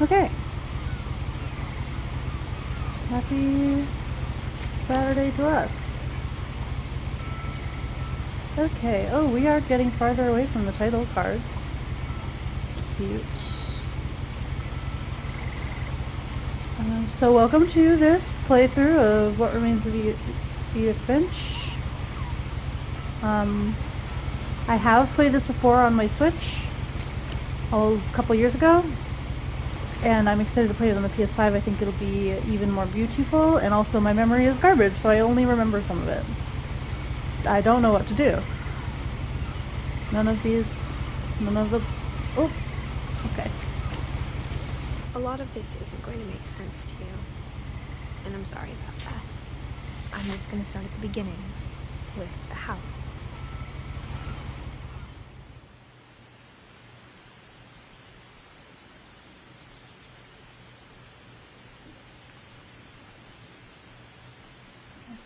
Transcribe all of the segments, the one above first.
Okay. Happy Saturday to us. Okay, oh, we are getting farther away from the title cards. Cute. So welcome to this playthrough of What Remains of Edith Finch. I have played this before on my Switch a couple years ago, and I'm excited to play it on the PS5. I think it'll be even more beautiful, and also my memory is garbage, so I only remember some of it. I don't know what to do. None of the... Oh, okay. A lot of this isn't going to make sense to you, and I'm sorry about that. I'm just going to start at the beginning, with the house.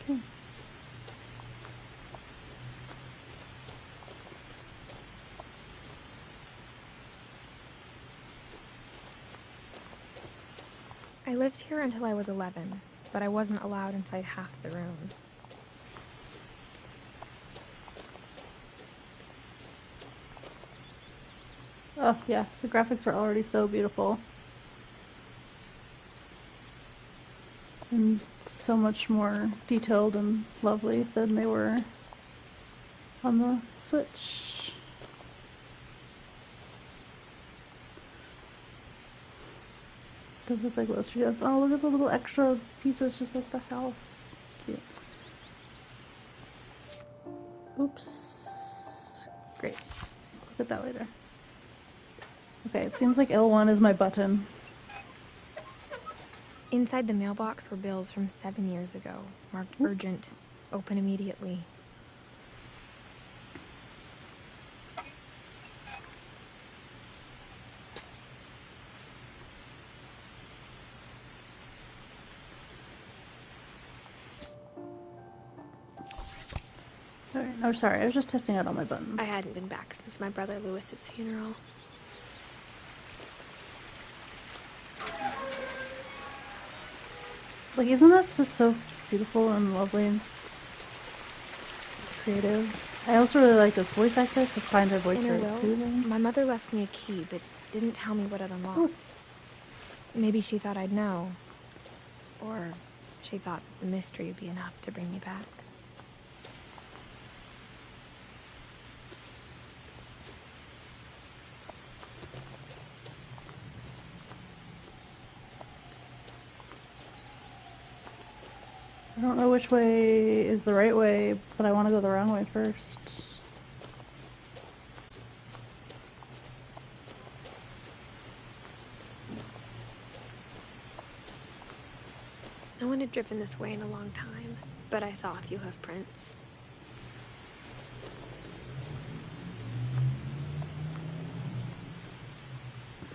Okay. I lived here until I was 11, but I wasn't allowed inside half the rooms. Oh, yeah, the graphics were already so beautiful. And so much more detailed and lovely than they were on the Switch. Does look like what she does. Oh, look at the little extra pieces, just like the house. Cute. Oops. Great. Look at that later. Okay, it seems like L1 is my button. Inside the mailbox were bills from 7 years ago, marked urgent, open immediately. Alright, no, sorry, I was just testing out all my buttons. I hadn't been back since my brother Lewis's funeral. Like, isn't that just so beautiful and lovely and creative? I also really like this voice actress. I find her voice In her very will, soothing. my mother left me a key, but didn't tell me what it unlocked. Maybe she thought I'd know. Or she thought that the mystery would be enough to bring me back. I don't know which way is the right way, but I want to go the wrong way first. No one had driven this way in a long time, but I saw a few hoof prints.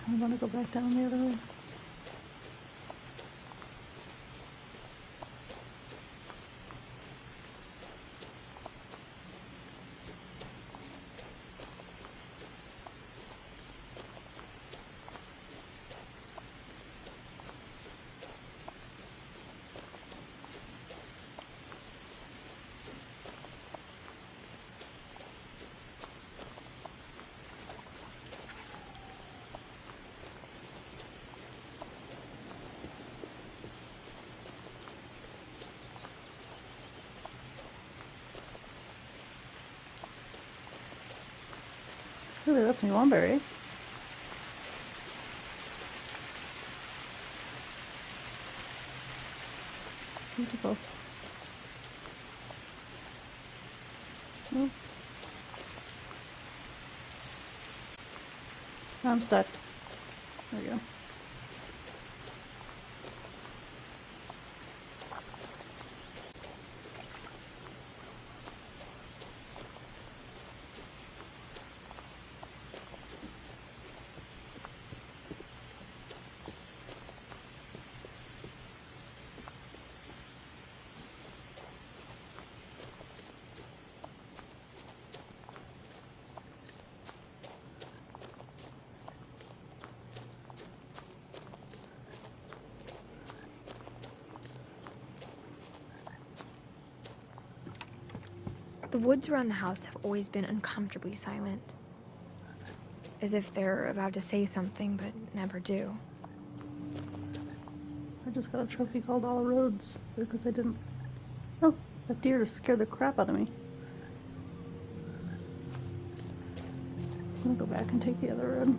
I want to go back down the other way. Really, that's me, Womberry. Beautiful. Oh. I'm stuck. There we go. The woods around the house have always been uncomfortably silent. As if they're about to say something, but never do. I just got a trophy called All Roads, because I didn't... Oh, that deer just scared the crap out of me. I'm gonna go back and take the other road.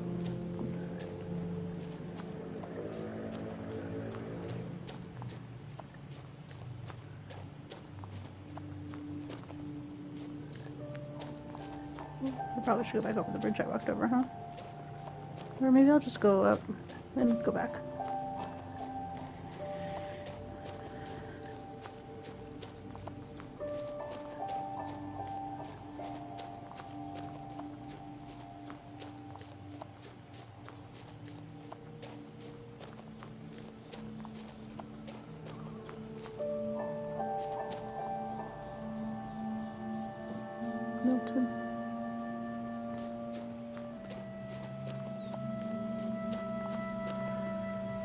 I probably should go back over the bridge I walked over, huh? Or maybe I'll just go up and go back. Milton.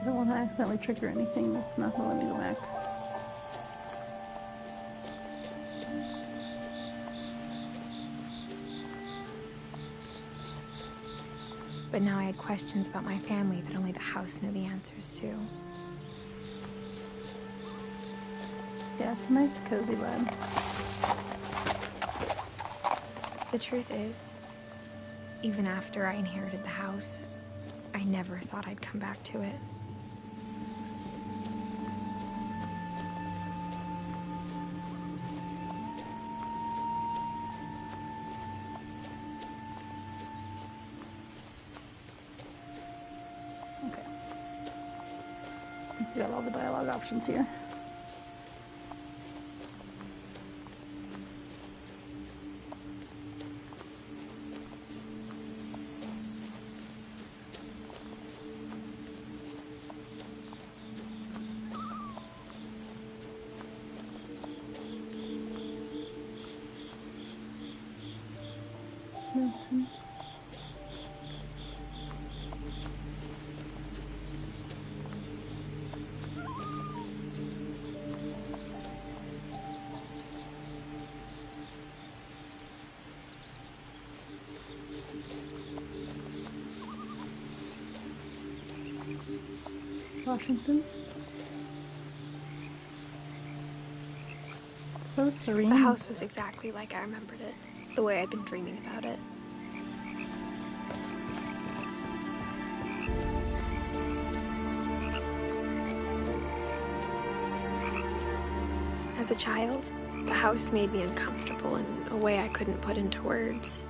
I don't want to accidentally trigger anything that's not going to let me go back. But now I had questions about my family that only the house knew the answers to. Yeah, it's a nice cozy vibe. The truth is, even after I inherited the house, I never thought I'd come back to it. Okay. We got all the dialogue options here. Milton. Washington. So serene. The house was exactly like I remembered it, the way I'd been dreaming about it. As a child, the house made me uncomfortable in a way I couldn't put into words.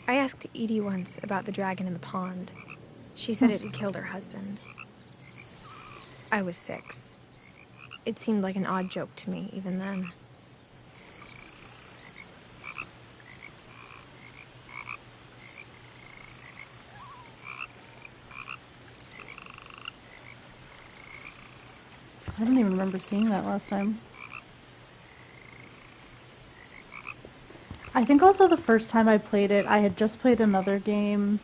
I asked Edie once about the dragon in the pond. She said it had killed her husband. I was 6. It seemed like an odd joke to me, even then. I don't even remember seeing that last time. I think also the first time I played it, I had just played another game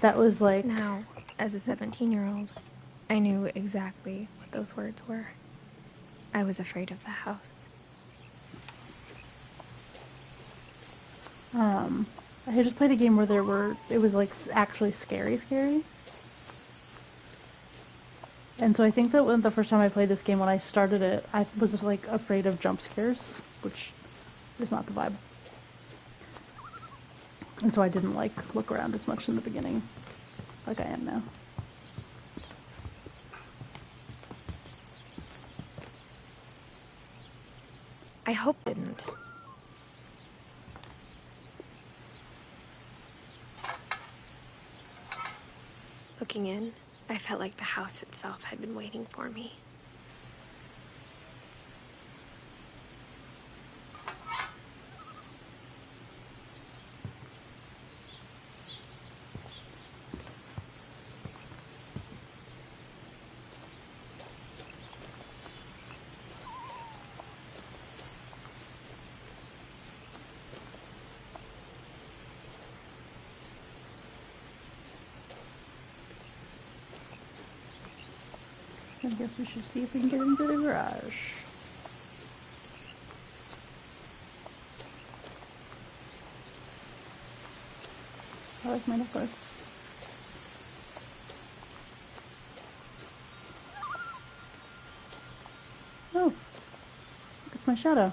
that was like... Now, as a 17-year-old, I knew exactly what those words were. I was afraid of the house. I had just played a game where it was like actually scary. And so I think that the first time I played this game, when I started it, I was just like afraid of jump scares, which is not the vibe. And so I didn't like look around as much in the beginning, like I am now. I hope it didn't. Looking in, I felt like the house itself had been waiting for me. I guess we should see if we can get into the garage. I like my necklace. Oh, look, it's my shadow.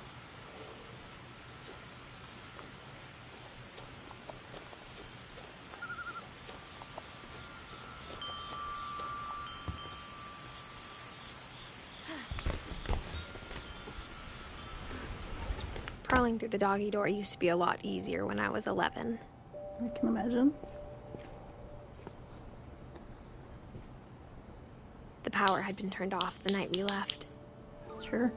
Crawling through the doggy door used to be a lot easier when I was 11. I can imagine. The power had been turned off the night we left. Sure.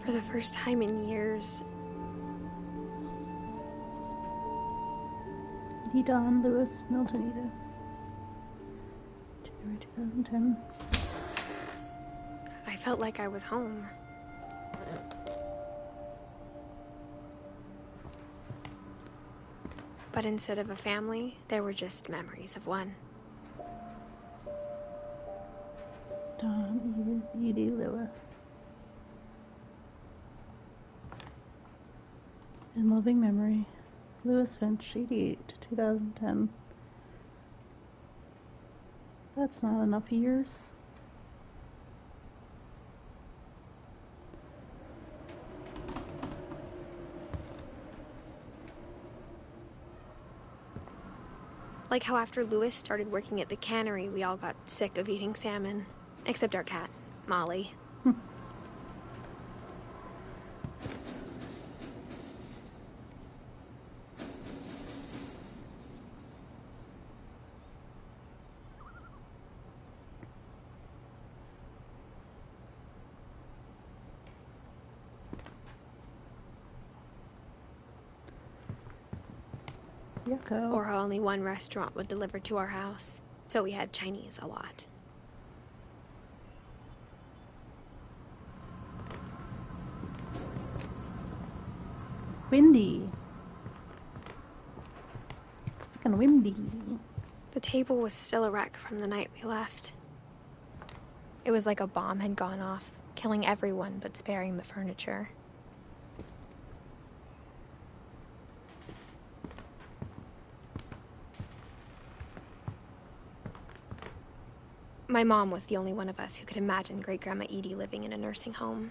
For the first time in years, Edie Dawn Lewis Milton Edith. January 2010. I felt like I was home. But instead of a family, there were just memories of one. Dawn Edith Edie Lewis. In loving memory, Lewis Finch, 88 to 2010. That's not enough years. Like how after Lewis started working at the cannery, we all got sick of eating salmon. Except our cat, Molly. Yucko. Or how only one restaurant would deliver to our house. So we had Chinese a lot. Windy. It's fucking windy. The table was still a wreck from the night we left. It was like a bomb had gone off, killing everyone but sparing the furniture. My mom was the only one of us who could imagine Great-Grandma Edie living in a nursing home.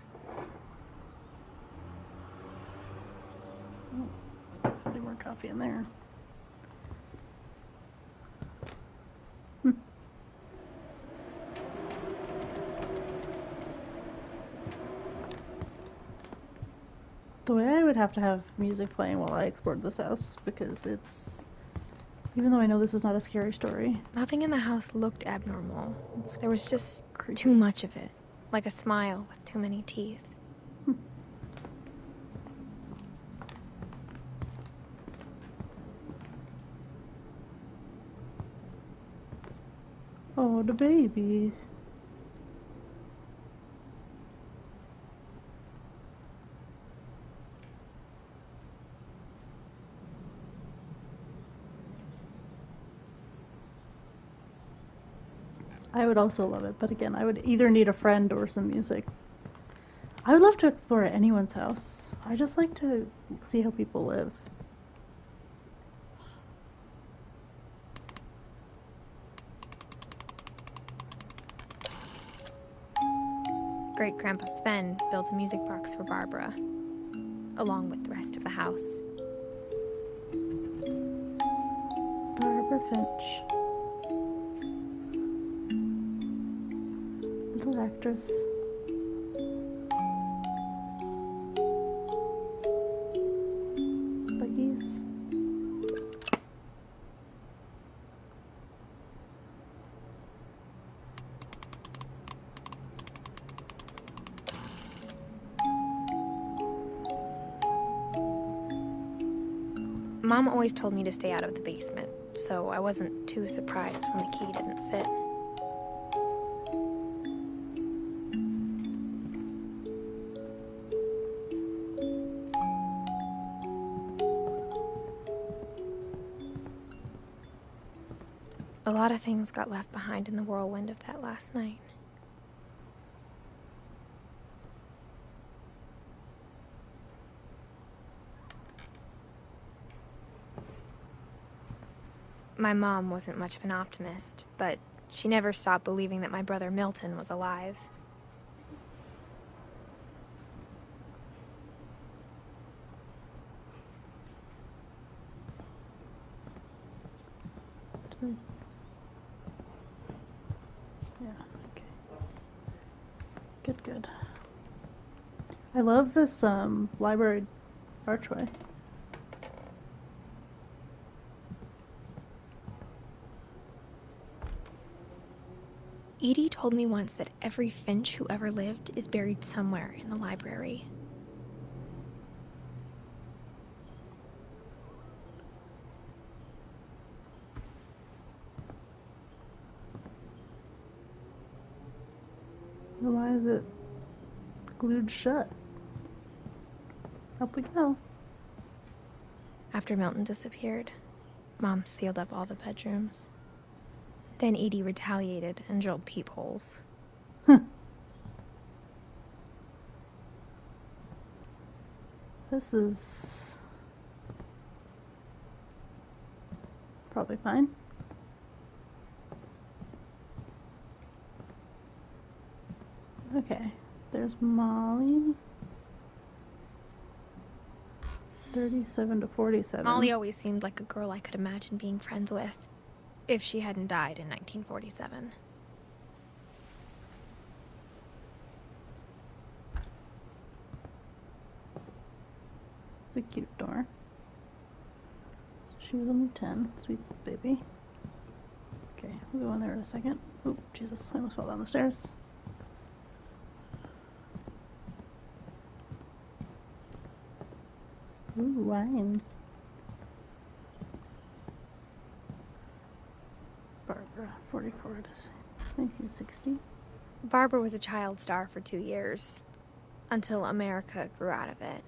Putting more coffee in there. The way I would have to have music playing while I explored this house, because it's... Even though I know this is not a scary story. Nothing in the house looked abnormal. It's There was just creepy. too much of it, like a smile with too many teeth. Oh, the baby. I would also love it, but again, I would either need a friend or some music. I would love to explore anyone's house. I just like to see how people live. Great-Grandpa Sven built a music box for Barbara, along with the rest of the house. Barbara Finch. Little actress. Mom always told me to stay out of the basement, so I wasn't too surprised when the key didn't fit. A lot of things got left behind in the whirlwind of that last night. My mom wasn't much of an optimist, but she never stopped believing that my brother Milton was alive. Yeah, okay. Good. I love this library archway. Edie told me once that every Finch who ever lived is buried somewhere in the library. Why is it glued shut? Up we go. After Milton disappeared, Mom sealed up all the bedrooms. Then Edie retaliated and drilled peepholes. This is probably fine. Okay, there's Molly. 37 to 47. Molly always seemed like a girl I could imagine being friends with, if she hadn't died in 1947. It's a cute door. She was only 10. Sweet baby. Okay, we'll go in there in a second. Oh, Jesus, I almost fell down the stairs. Ooh, wine. Barbara, 44 to 1960. Barbara was a child star for 2 years, until America grew out of it.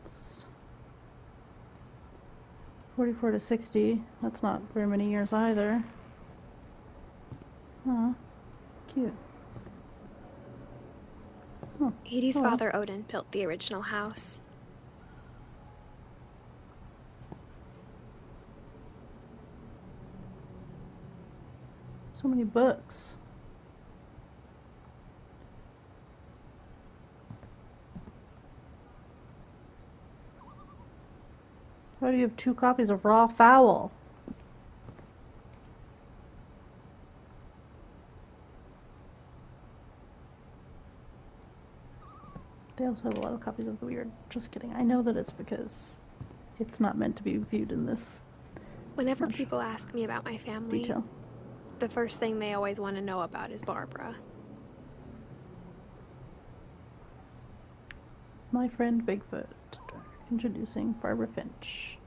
It's 44 to 60. That's not very many years either. Aw, cute. Oh, Edie's hello. father, Odin, built the original house. So many books. Why do you have 2 copies of Raw Fowl? They also have a lot of copies of The Weird. Just kidding. I know that it's because it's not meant to be viewed in this Whenever people ask me about my family, detail. the first thing they always want to know about is Barbara. My Friend Bigfoot. Introducing Barbara Finch.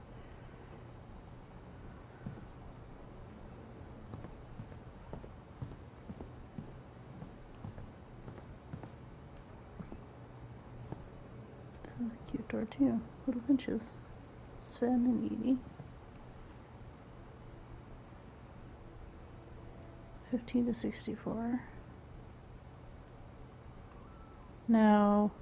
This is a cute door too. Little Finches. Sven and Edie. 15 to 64. Now,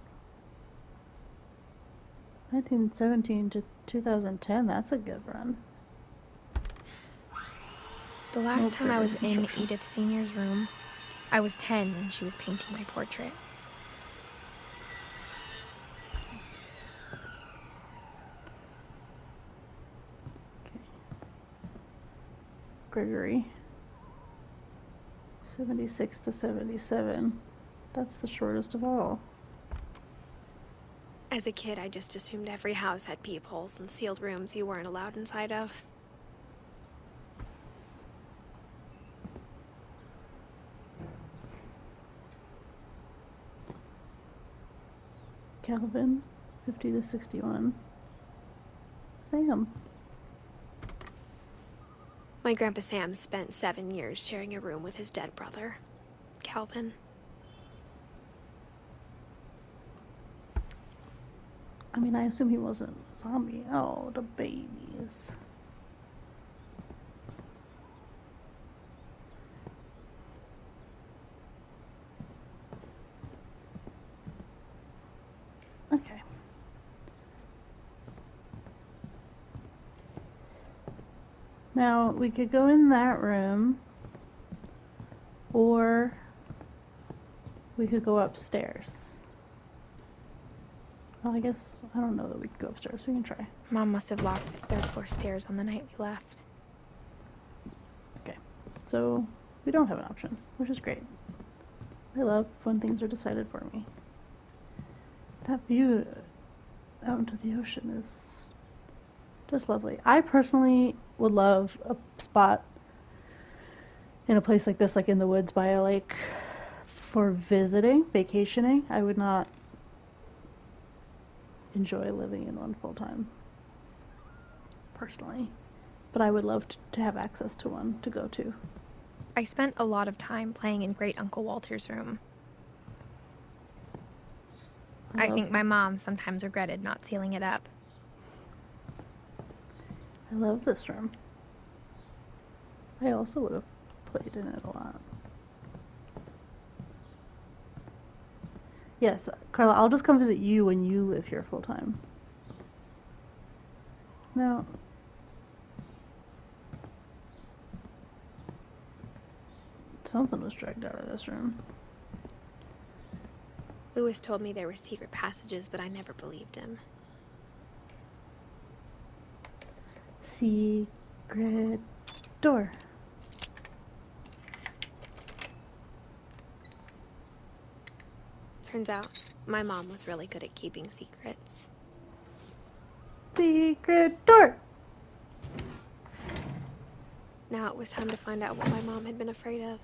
1917 to 2010, that's a good run. The last time I was in Edith Sr.'s room, I was 10 and she was painting my portrait. Okay. Gregory. 76 to 77. That's the shortest of all. As a kid, I just assumed every house had peepholes and sealed rooms you weren't allowed inside of. Calvin, 50 to 61. Sam. My Grandpa Sam spent 7 years sharing a room with his dead brother, Calvin. I mean, I assume he wasn't a zombie. Oh, the babies. Okay. Now, we could go in that room, or we could go upstairs. Well, I guess, I don't know that we could go upstairs. We can try. Mom must have locked the third floor stairs on the night we left. Okay. So, we don't have an option, which is great. I love when things are decided for me. That view out into the ocean is just lovely. I personally would love a spot in a place like this, like in the woods by a lake, for visiting, vacationing. I would not enjoy living in one full time, personally. But I would love to have access to one to go to. I spent a lot of time playing in Great Uncle Walter's room. I think my mom sometimes regretted not sealing it up. I love this room. I also would have played in it a lot. Yes, Carla, I'll just come visit you when you live here full time. Now, something was dragged out of this room. Lewis told me there were secret passages, but I never believed him. Secret door. Turns out, my mom was really good at keeping secrets. Secret door! Now it was time to find out what my mom had been afraid of.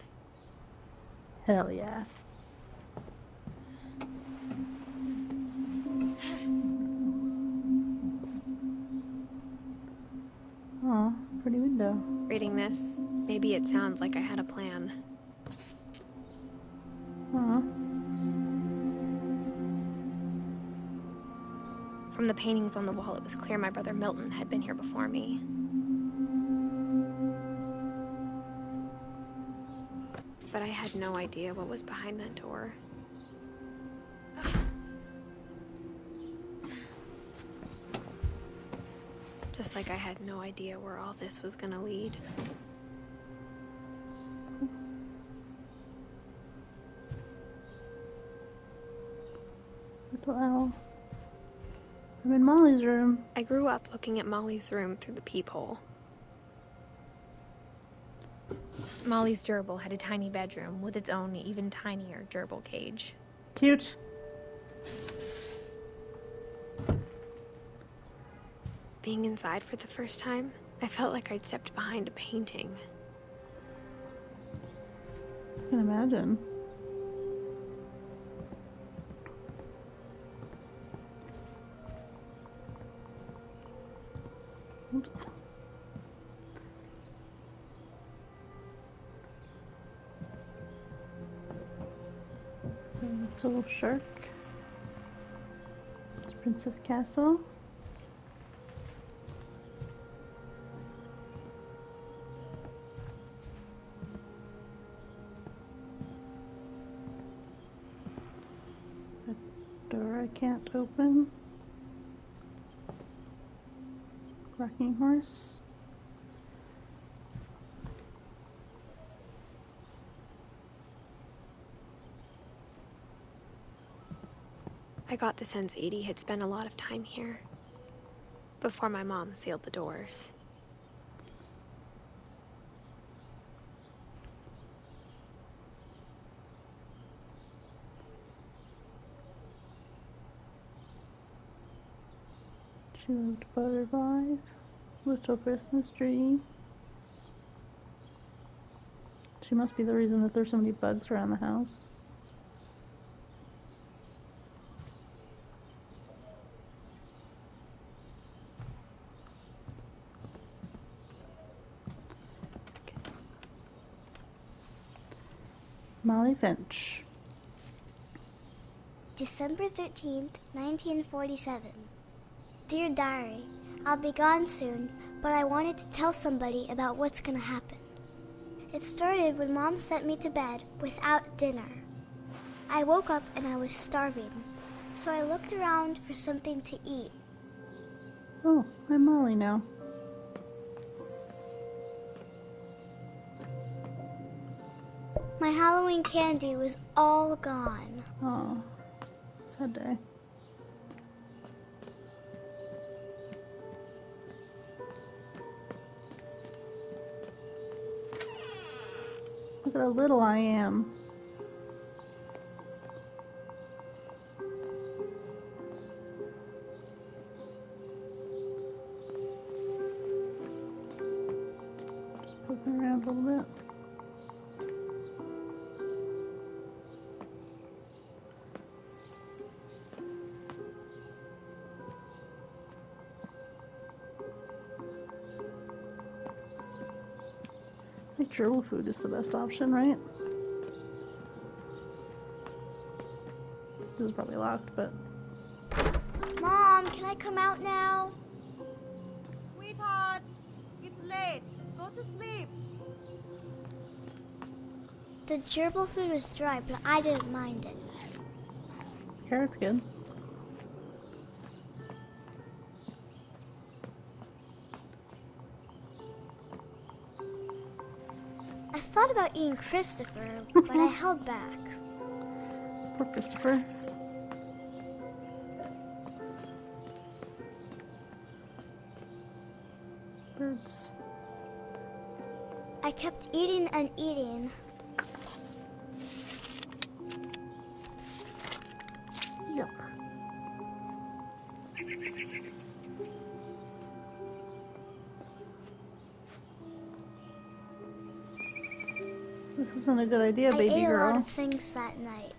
Hell yeah. Aw, pretty window. Reading this, maybe it sounds like I had a plan. Aw. From the paintings on the wall, it was clear my brother Milton had been here before me. But I had no idea what was behind that door. Just like I had no idea where all this was gonna lead. Little owl. I'm in Molly's room. I grew up looking at Molly's room through the peephole. Molly's gerbil had a tiny bedroom with its own even tinier gerbil cage. Cute. Being inside for the first time, I felt like I'd stepped behind a painting. I can imagine. Oops. So, little shark. It's Princess Castle. A door I can't open. Rocking horse. I got the sense Edie had spent a lot of time here, before my mom sealed the doors. She loved butterflies. Little Christmas tree. She must be the reason that there's so many bugs around the house. Molly Finch. December 13th, 1947. Dear Diary, I'll be gone soon, but I wanted to tell somebody about what's gonna happen. It started when Mom sent me to bed without dinner. I woke up and I was starving, so I looked around for something to eat. Oh, I'm Molly now. My Halloween candy was all gone. Oh, sad day. Look at how little I am. Just poking around a little bit. I think gerbil food is the best option, right? This is probably locked, but... Mom, can I come out now? Sweetheart, it's late. Go to sleep. The gerbil food was dry, but I didn't mind it. Carrot's good. I thought about eating Christopher, but I held back. Poor Christopher. Birds. I kept eating and eating. Yuck. This isn't a good idea, I baby ate girl. a lot of things that night.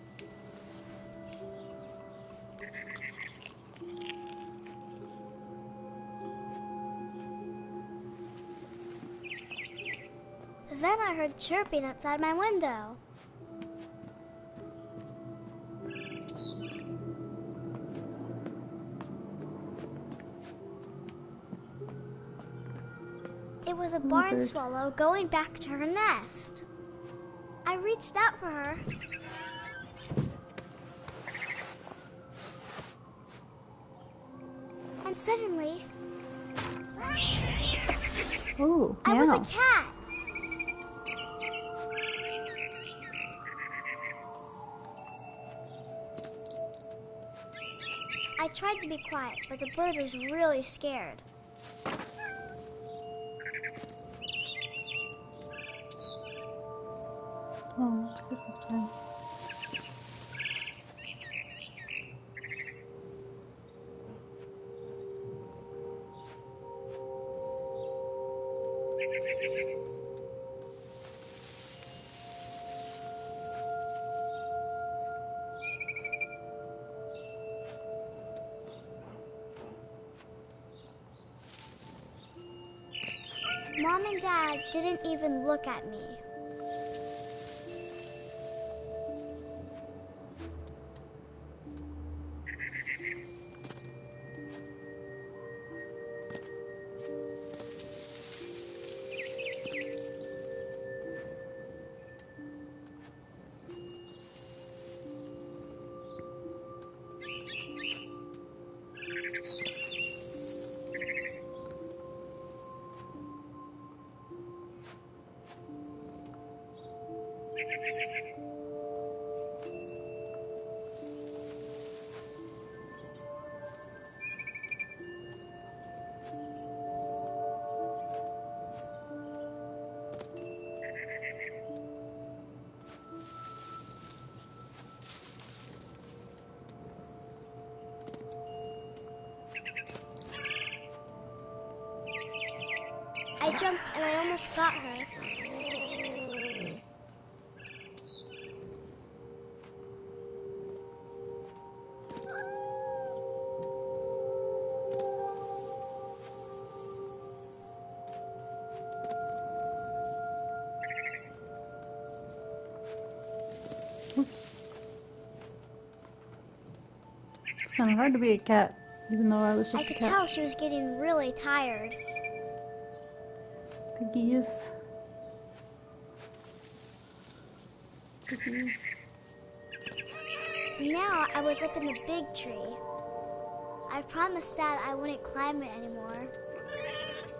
Then I heard chirping outside my window. It was a barn bird. swallow going back to her nest. I reached out for her. And suddenly, Oh, I was a meow. cat. I tried to be quiet, but the bird was really scared. Oh, it's Christmas time. Mom and Dad didn't even look at me. I jumped and I almost got her. Kind of hard to be a cat, even though I was I just a could cat. tell she was getting really tired. Piggies. Piggies. Now I was up in the big tree. I promised Dad I wouldn't climb it anymore.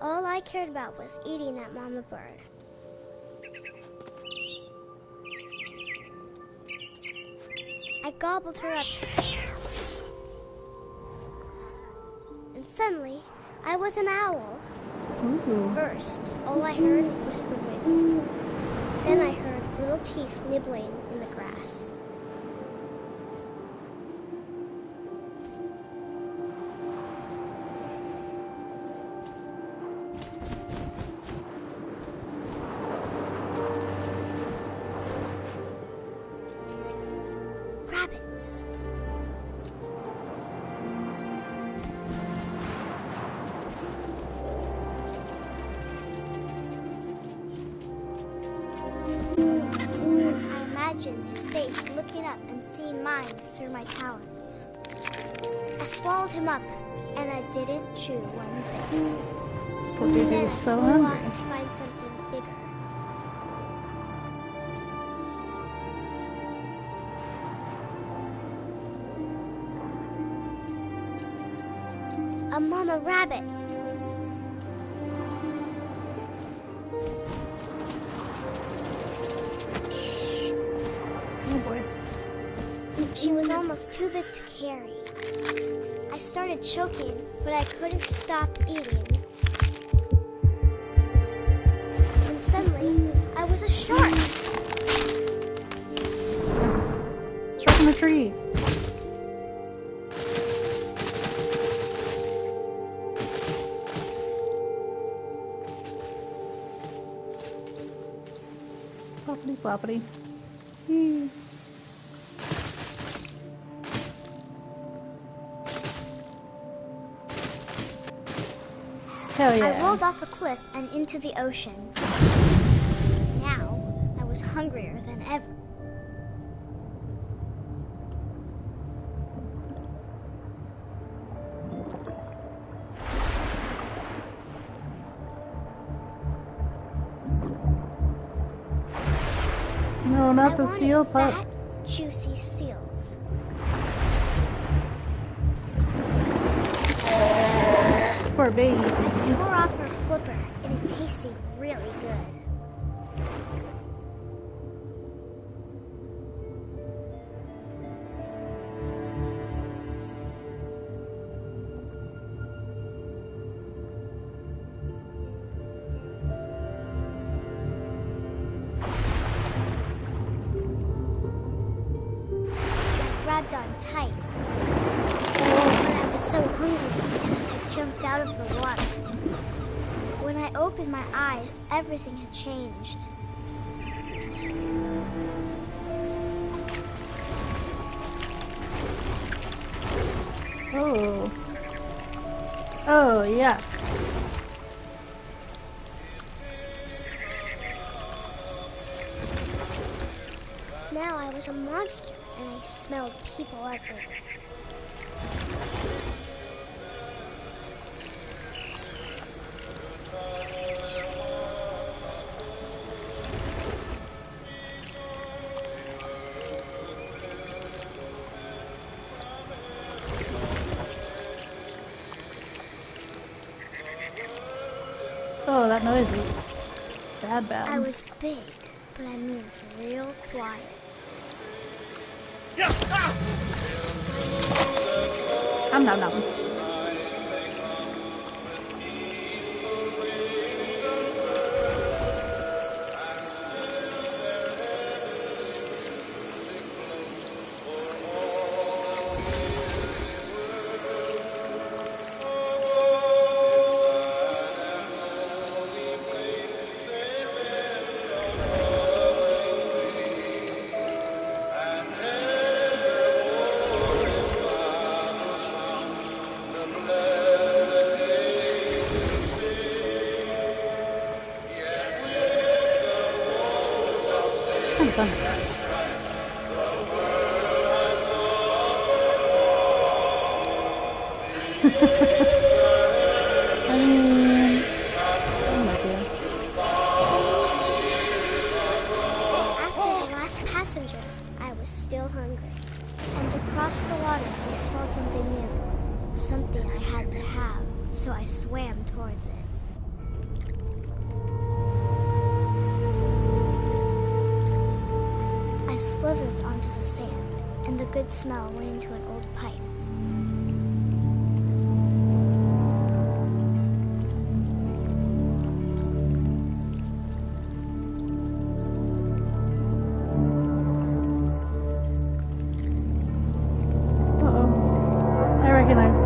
All I cared about was eating that mama bird. I gobbled her up. And suddenly, I was an owl. Ooh. First, all I heard was the wind. Then I heard little teeth nibbling in the grass. Rabbits. I imagined his face looking up and seeing mine through my talons. I swallowed him up, and I didn't chew one bit. This poor baby Then was I so flew on hungry. to find something bigger. A mama rabbit. Oh boy. She was almost too big to carry. I started choking, but I couldn't stop eating. And suddenly, I was a shark. Stuck in the tree. Floppity floppity. Whee. Hell yeah. I rolled off a cliff and into the ocean. Now, I was hungrier than ever. No, not I the wanted seal pup. fat, juicy seals. Poor baby. I tore off her flipper, and it tasted really good. I grabbed on tight. But I was so hungry, I jumped out of the water. When I opened my eyes, everything had changed. Oh. Oh, yeah. Now I was a monster, and I smelled people everywhere. Oh, that noise is bad, bad. I was big, but I moved real quiet. Nom nom. I mean, oh my dear. After the last passenger, I was still hungry. And across the water, I smelled something new. Something I had to have, so I swam towards it. I slithered onto the sand, and the good smell went into an old pipe. Uh-oh. I recognized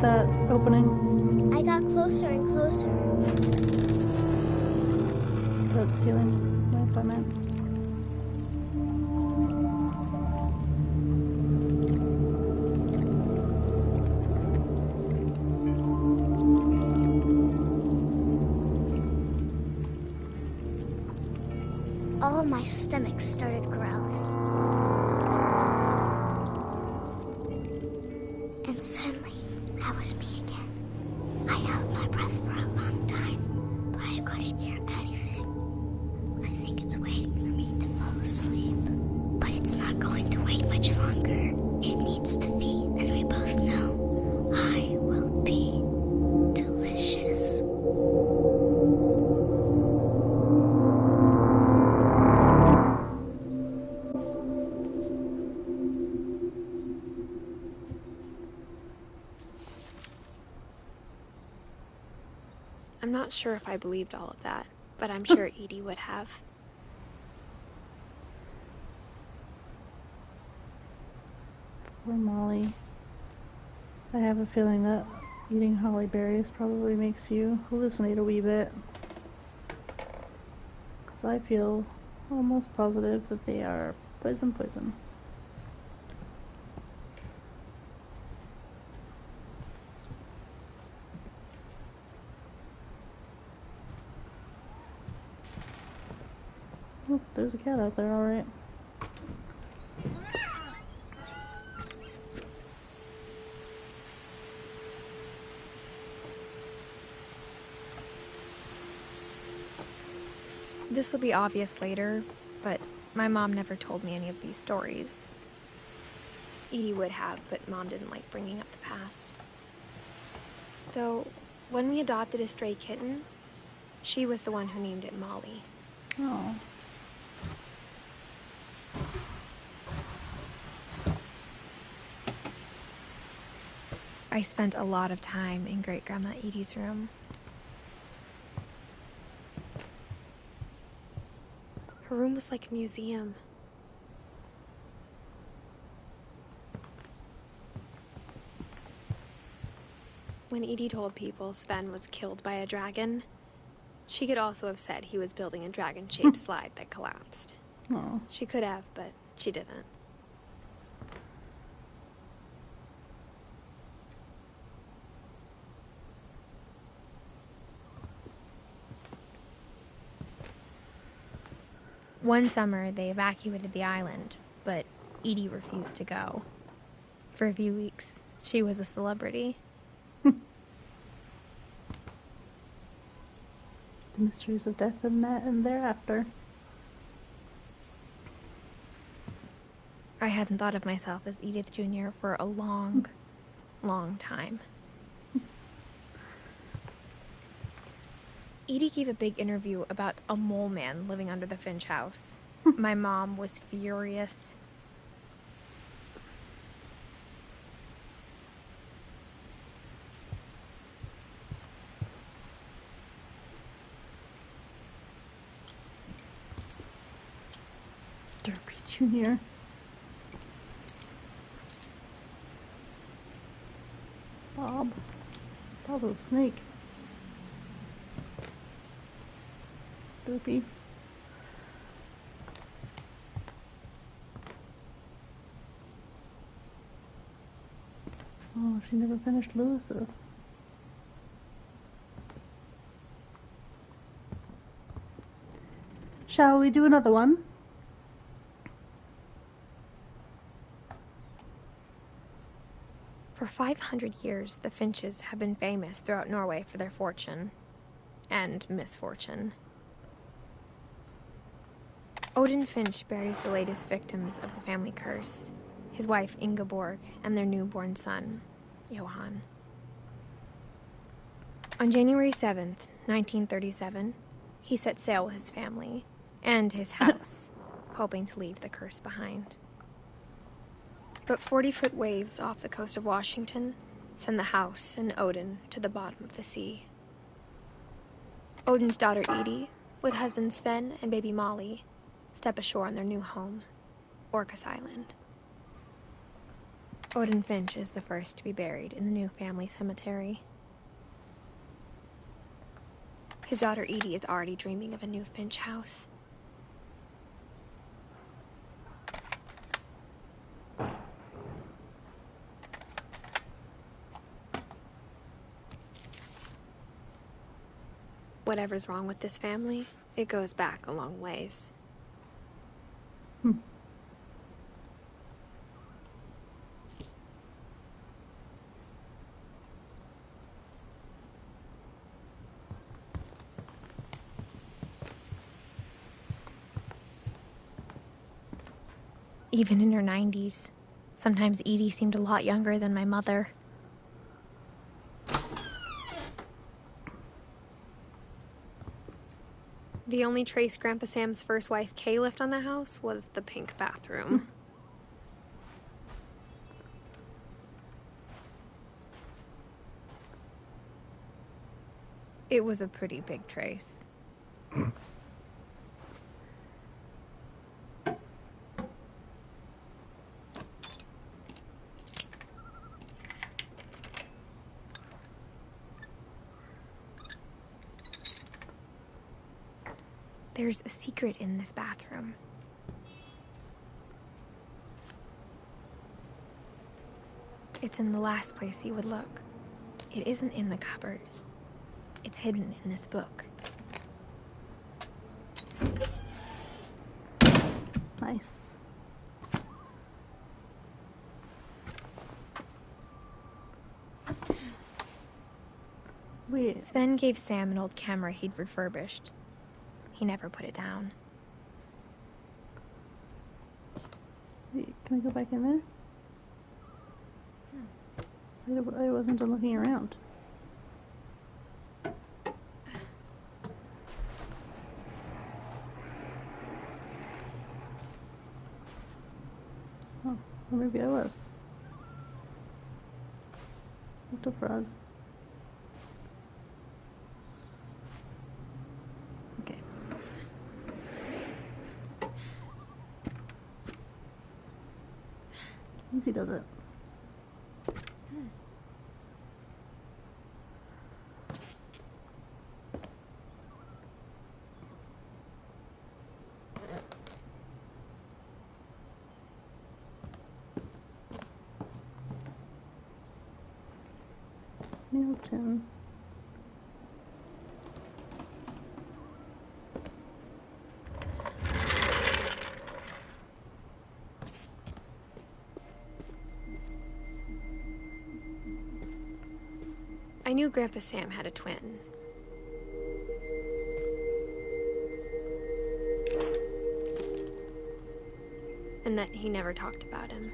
that opening. I got closer and closer. The ceiling. Right by man. All of my stomach started growling. And suddenly, I was me again. I held my breath for a long time, but I couldn't hear anything. I think it's waiting for me to fall asleep. But it's not going to wait much longer. It needs to be, and we both know I will be delicious. I'm not sure if I believed all of that, but I'm sure Edie would have. Poor Molly. I have a feeling that eating holly berries probably makes you hallucinate a wee bit. Because I feel almost positive that they are poison. Oh, there's a cat out there, alright. This will be obvious later, but my mom never told me any of these stories. Edie would have, but Mom didn't like bringing up the past. Though, when we adopted a stray kitten, she was the one who named it Molly. Oh. I spent a lot of time in Great-Grandma Edie's room. Her room was like a museum. When Edie told people Sven was killed by a dragon, she could also have said he was building a dragon-shaped slide that collapsed. Oh. She could have, but she didn't. One summer, they evacuated the island, but Edie refused to go. For a few weeks, she was a celebrity. The mysteries of death and that and thereafter. I hadn't thought of myself as Edith Jr. for a long, long time. Edie gave a big interview about a mole man living under the Finch house. My mom was furious. Derpy Jr. Bob. Bob was a snake. Derpy. Oh, she never finished Lewis's. Shall we do another one? For 500 years, the Finches have been famous throughout Norway for their fortune and misfortune. Odin Finch buries the latest victims of the family curse, his wife Ingeborg and their newborn son, Johan. On January 7th, 1937, he set sail with his family and his house, hoping to leave the curse behind. But 40-foot waves off the coast of Washington send the house and Odin to the bottom of the sea. Odin's daughter Edie, with husband Sven and baby Molly, step ashore on their new home, Orcas Island. Odin Finch is the first to be buried in the new family cemetery. His daughter Edie is already dreaming of a new Finch house. Whatever's wrong with this family, it goes back a long ways. Even in her 90s, sometimes Edie seemed a lot younger than my mother. The only trace Grandpa Sam's first wife, Kay, left on the house was the pink bathroom. It was a pretty big trace. There's a secret in this bathroom. It's in the last place you would look. It isn't in the cupboard. It's hidden in this book. Nice. Wait. Sven gave Sam an old camera he'd refurbished. He never put it down. Wait, can I go back in there? I wasn't done looking around. Oh, or maybe I was. What a frog. Okay. Easy does it. Milton. I knew Grandpa Sam had a twin. And that he never talked about him.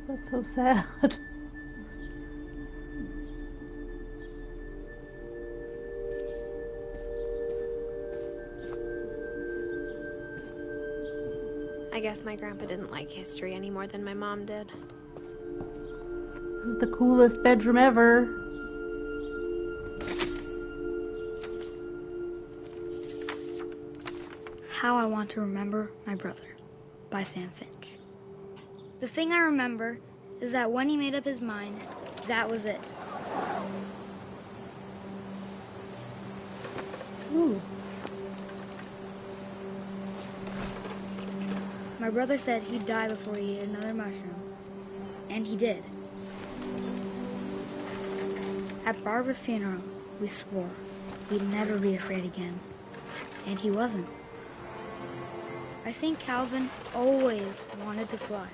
That's so sad. I guess my grandpa didn't like history any more than my mom did. This is the coolest bedroom ever. How I Want to Remember My Brother by Sam Finch. The thing I remember is that when he made up his mind, that was it. Ooh. My brother said he'd die before he ate another mushroom. And he did. At Barbara's funeral, we swore we'd never be afraid again. And he wasn't. I think Calvin always wanted to fly.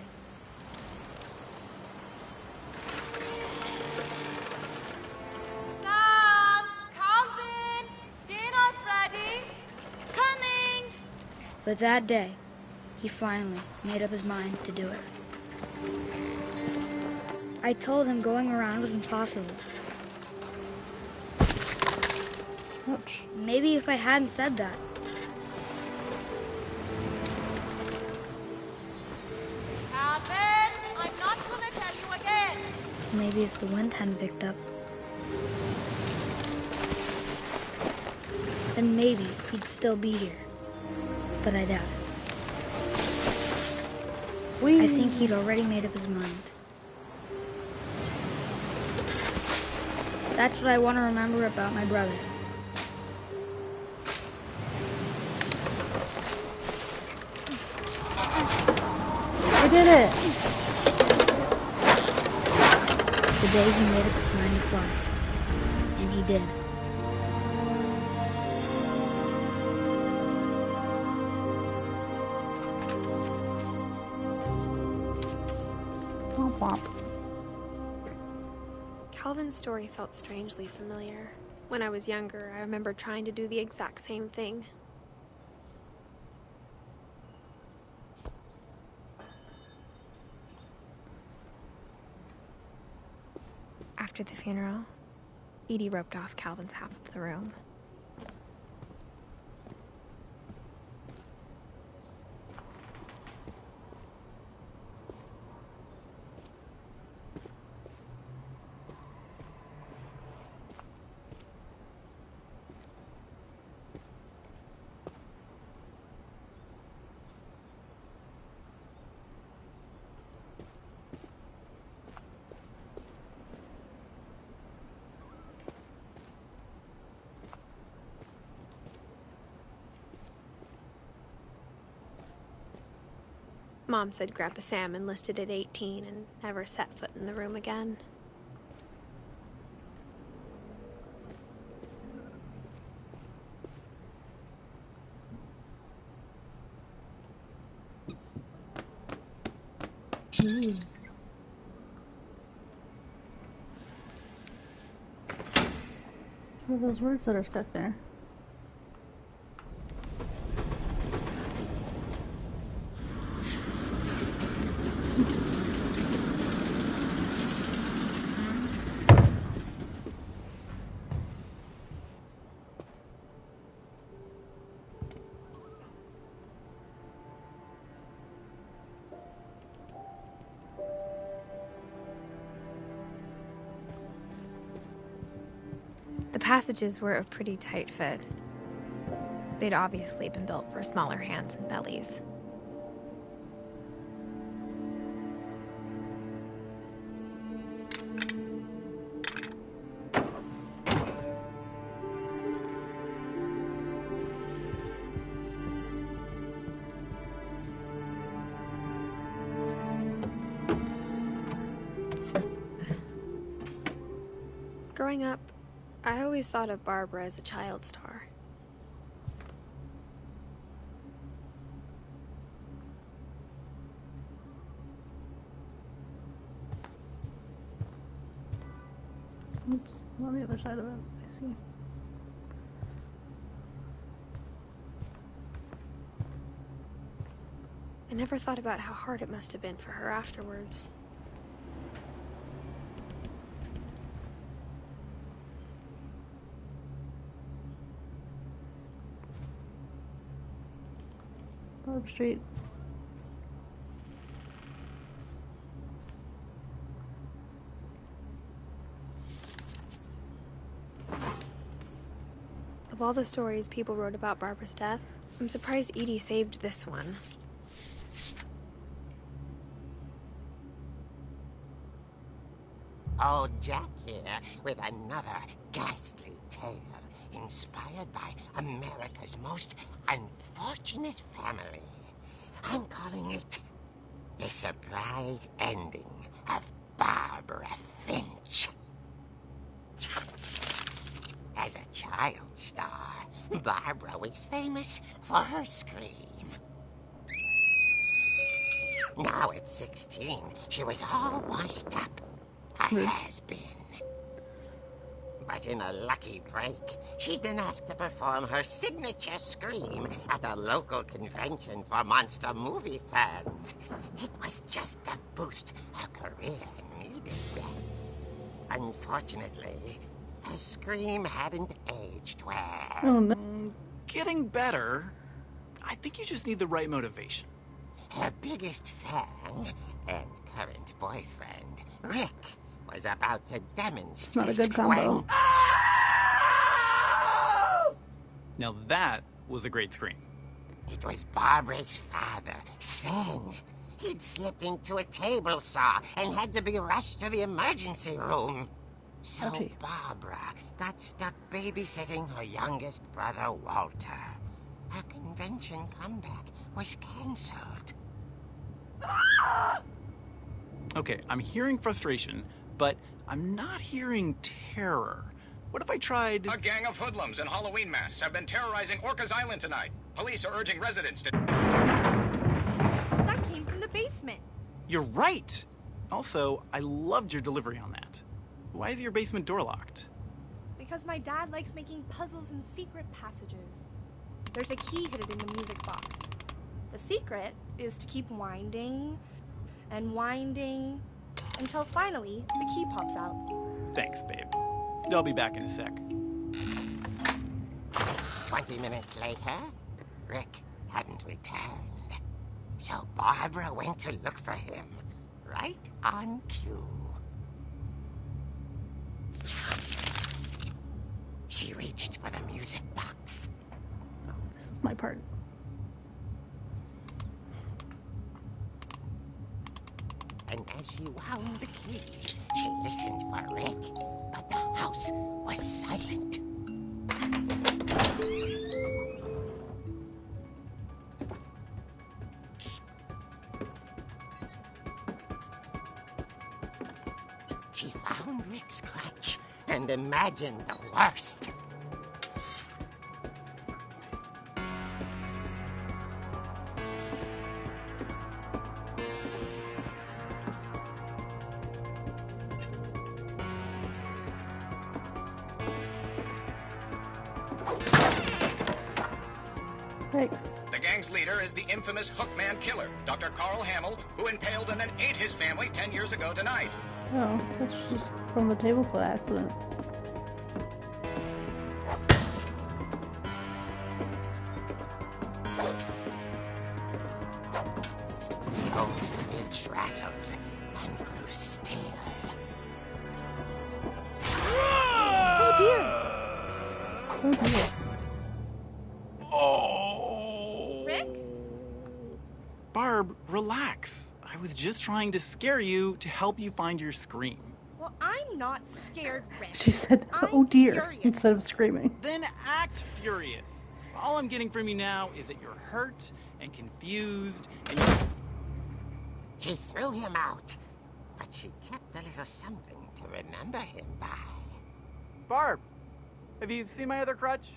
Sam! Calvin! Dinner's ready! Coming! But that day, he finally made up his mind to do it. I told him going around was impossible. Ouch. Maybe if I hadn't said that, Calvin! I'm not gonna tell you again! maybe if the wind hadn't picked up, then maybe he'd still be here. But I doubt it. I think he'd already made up his mind. That's what I want to remember about my brother. I did it! The day he made up his mind to fly. And he did. Womp womp. Calvin's story felt strangely familiar. When I was younger, I remember trying to do the exact same thing. After the funeral, Edie roped off Calvin's half of the room. Mom said Grandpa Sam enlisted at 18 and never set foot in the room again. What are those words that are stuck there? The passages were a pretty tight fit. They'd obviously been built for smaller hands and bellies. Growing up, I always thought of Barbara as a child star. Oops, on the other side of it. I see. I never thought about how hard it must have been for her afterwards. Barb Street. Of all the stories people wrote about Barbara's death, I'm surprised Edie saved this one. Old Jack here with another ghastly tale inspired by America's most unfortunate family. I'm calling it The Surprise Ending of Barbara Finch. As a child star, Barbara was famous for her scream. Now at 16, she was all washed up. A has-been. But in a lucky break, she'd been asked to perform her signature scream at a local convention for monster movie fans. It was just the boost her career needed. Unfortunately, her scream hadn't aged well. Oh no. Getting better. I think you just need the right motivation. Her biggest fan and current boyfriend, Rick, was about to demonstrate Not a good combo. when... Now that was a great scream. It was Barbara's father, Sven. He'd slipped into a table saw and had to be rushed to the emergency room. So Ouchie. Barbara got stuck babysitting her youngest brother, Walter. Her convention comeback was cancelled. Okay, I'm hearing frustration, but I'm not hearing terror. What if I tried... A gang of hoodlums in Halloween masks have been terrorizing Orcas Island tonight. Police are urging residents to... That came from the basement. You're right! Also, I loved your delivery on that. Why is your basement door locked? Because my dad likes making puzzles and secret passages. There's a key hidden in the music box. The secret is to keep winding and winding until finally the key pops out. Thanks, babe. I'll be back in a sec. 20 minutes later, Rick hadn't returned. So Barbara went to look for him, right on cue. She reached for the music box. This is my part. And as she wound the key, she listened for Rick, but the house was silent. She found Rick's crutch and imagined the worst. Thanks. The gang's leader is the infamous Hookman killer, Dr. Carl Hamill, who impaled and then ate his family 10 years ago tonight. Oh, that's just from the table saw accident. The old fridge rattled and grew still. Oh dear! Oh dear. Oh! Rick? Barb, relax. I was just trying to scare you to help you find your scream. Well, I'm not scared, Rick. She said, I'm oh dear, furious. instead of screaming. Then act furious. All I'm getting from you now is that you're hurt and confused and you... She threw him out, but she kept a little something to remember him by. Barb, have you seen my other crutch?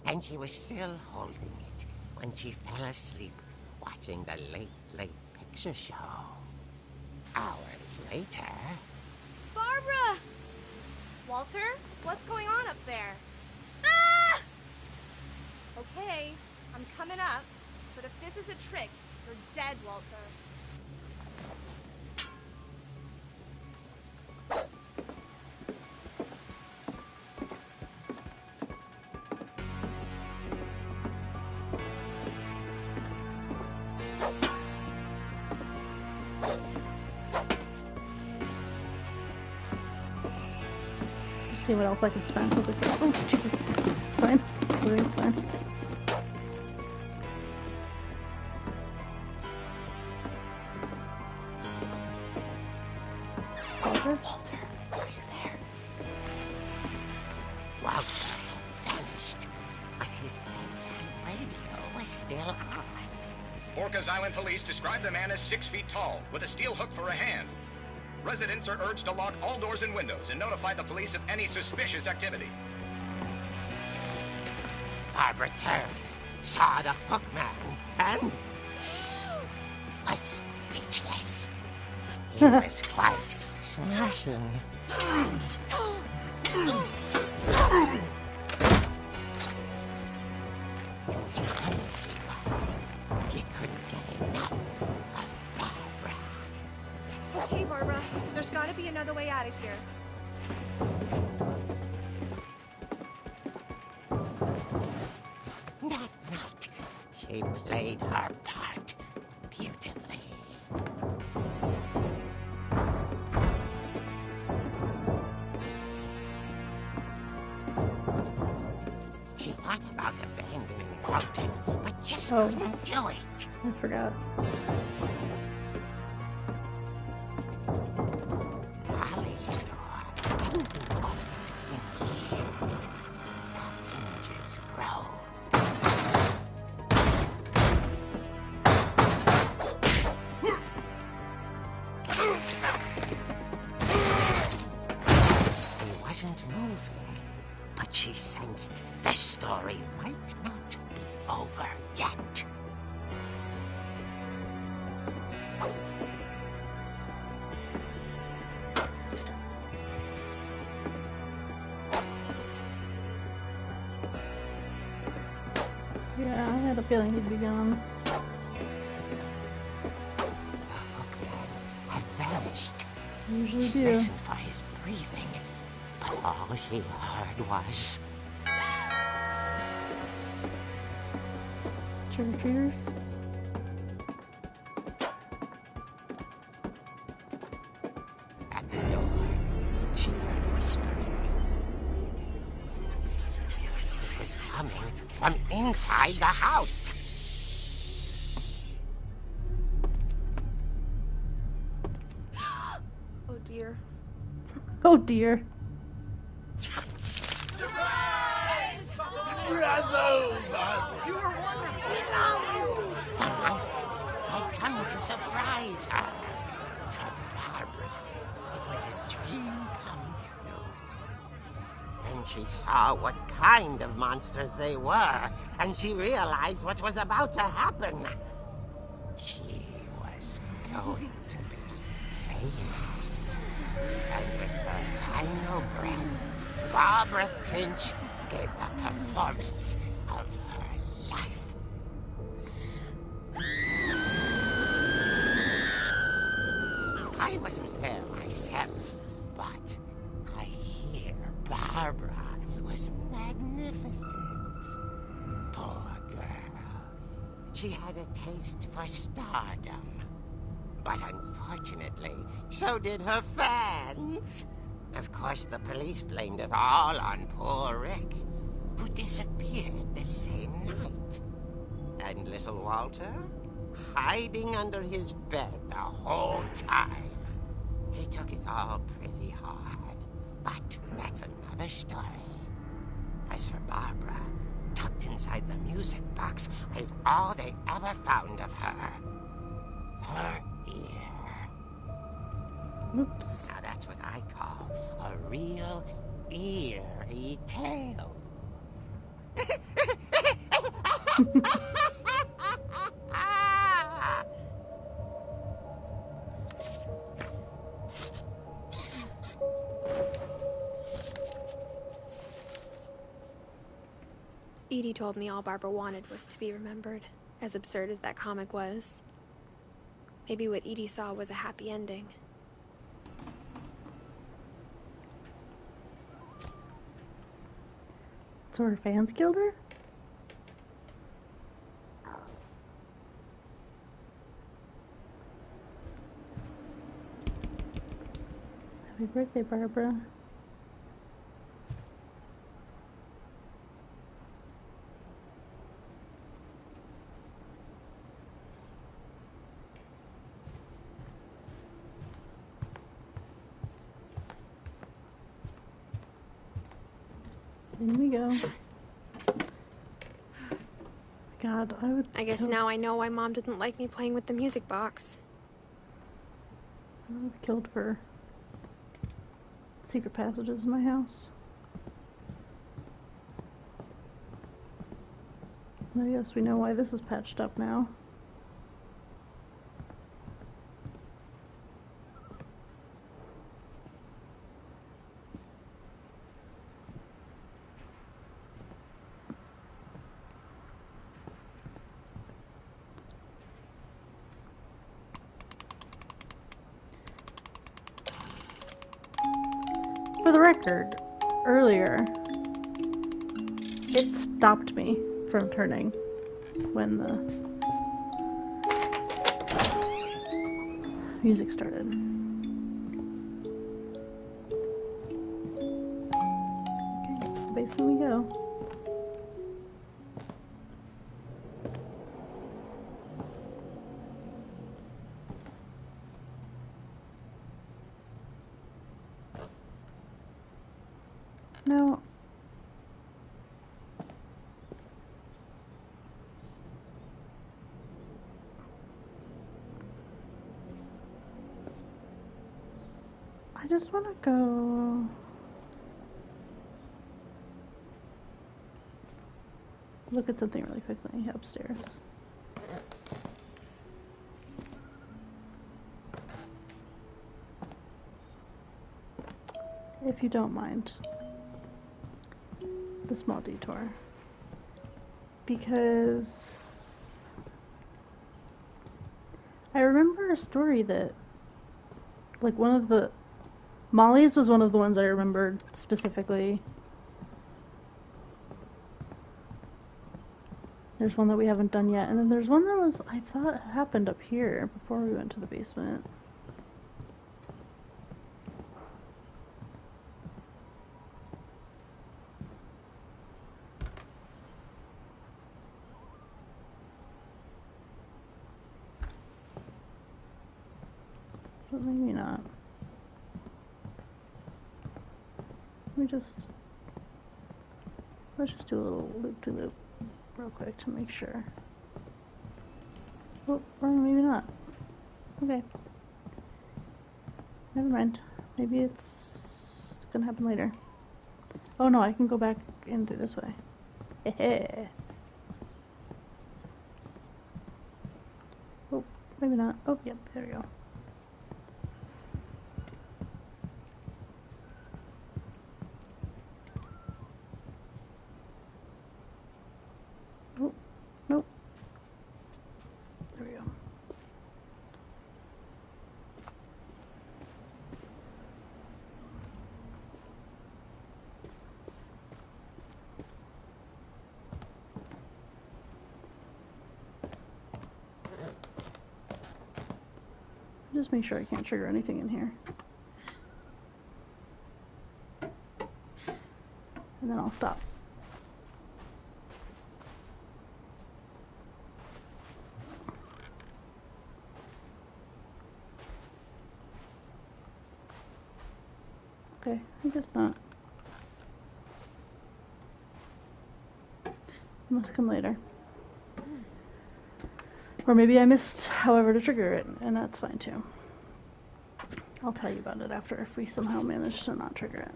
And she was still holding it when she fell asleep watching the late picture show. Hours later... Barbara! Walter, what's going on up there? Ah! Okay, I'm coming up, but if this is a trick, you're dead, Walter. Just see what else I can spend. Oh, Jesus. It's fine. Everything's fine. Walter, are you there? Walter had vanished, but his bedside radio was still on. Orcas Island police describe the man as 6 feet tall, with a steel hook for a hand. Residents are urged to lock all doors and windows and notify the police of any suspicious activity. Barbara turned, saw the hook man, and... was speechless. He was quite smashing. And he couldn't get enough of Barbara. Okay, Barbara, there's gotta be another way out of here. That night, she played her part beautifully. She thought about abandoning Walter, but just couldn't do it. I forgot. Molly's door hadn't been opened in years. The hinges groaned. He wasn't moving, but she sensed the story might not be over yet. Yeah, I had a feeling he'd be gone. The hookman had vanished. Usually She do. listened for his breathing, but all she heard was... Trick-or-treaters. At the door, she heard whispering. It was coming from inside the house. Oh dear. Oh dear. The monsters had come to surprise her. For Barbara, it was a dream come true. Then she saw what kind of monsters they were, and she realized what was about to happen. She was going to be famous. And with her final breath, Barbara Finch gave the performance of her life. I wasn't there myself, but I hear Barbara was magnificent. Poor girl. She had a taste for stardom. But unfortunately, so did her fans. Of course, the police blamed it all on poor Rick, who disappeared the same night. And little Walter? Hiding under his bed the whole time. He took it all pretty hard, but that's another story. As for Barbara, tucked inside the music box is all they ever found of her. Her ear. Oops. Now that's what I call a real eerie tale. Edie told me all Barbara wanted was to be remembered, as absurd as that comic was. Maybe what Edie saw was a happy ending. So her fans killed her? Happy birthday, Barbara. In we go. God, I guess now I know why Mom didn't like me playing with the music box. I would have killed for secret passages in my house. I guess we know why this is patched up now. record, earlier, it stopped me from turning when the music started. Okay, to the basement we go. No. I just want to go... look at something really quickly upstairs. If you don't mind. The small detour. Because... I remember a story that... like one of the... Molly's was one of the ones I remembered specifically. There's one that we haven't done yet, and then there's one that was, I thought happened up here before we went to the basement. But maybe not. Let's just do a little loop-de-loop real quick to make sure. Oh, or maybe not. Okay. Never mind. Maybe it's gonna happen later. Oh no, I can go back in through this way. Hehe. Oh, maybe not. Oh, yep, there we go. Nope. There we go. Just make sure I can't trigger anything in here. And then I'll stop. Okay, I guess not. It must come later. Or maybe I missed however to trigger it, and that's fine too. I'll tell you about it after if we somehow manage to not trigger it.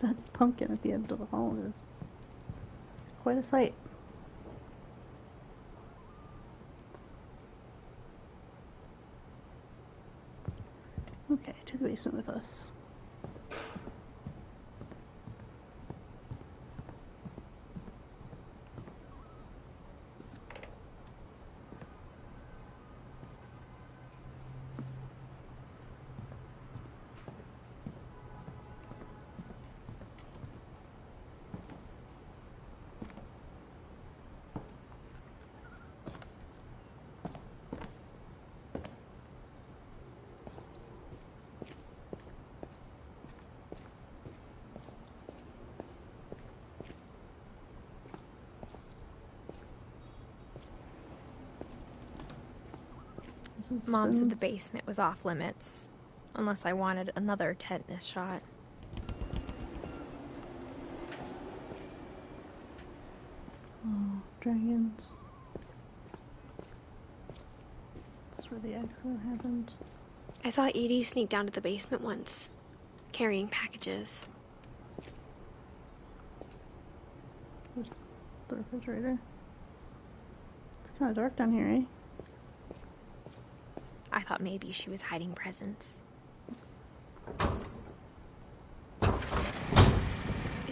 That pumpkin at the end of the hall is quite a sight. Okay, to the basement with us. Mom said the basement was off limits, unless I wanted another tetanus shot. Oh, dragons. That's where the accident happened. I saw Edie sneak down to the basement once, carrying packages. Where's the refrigerator? It's kind of dark down here, eh? I thought maybe she was hiding presents.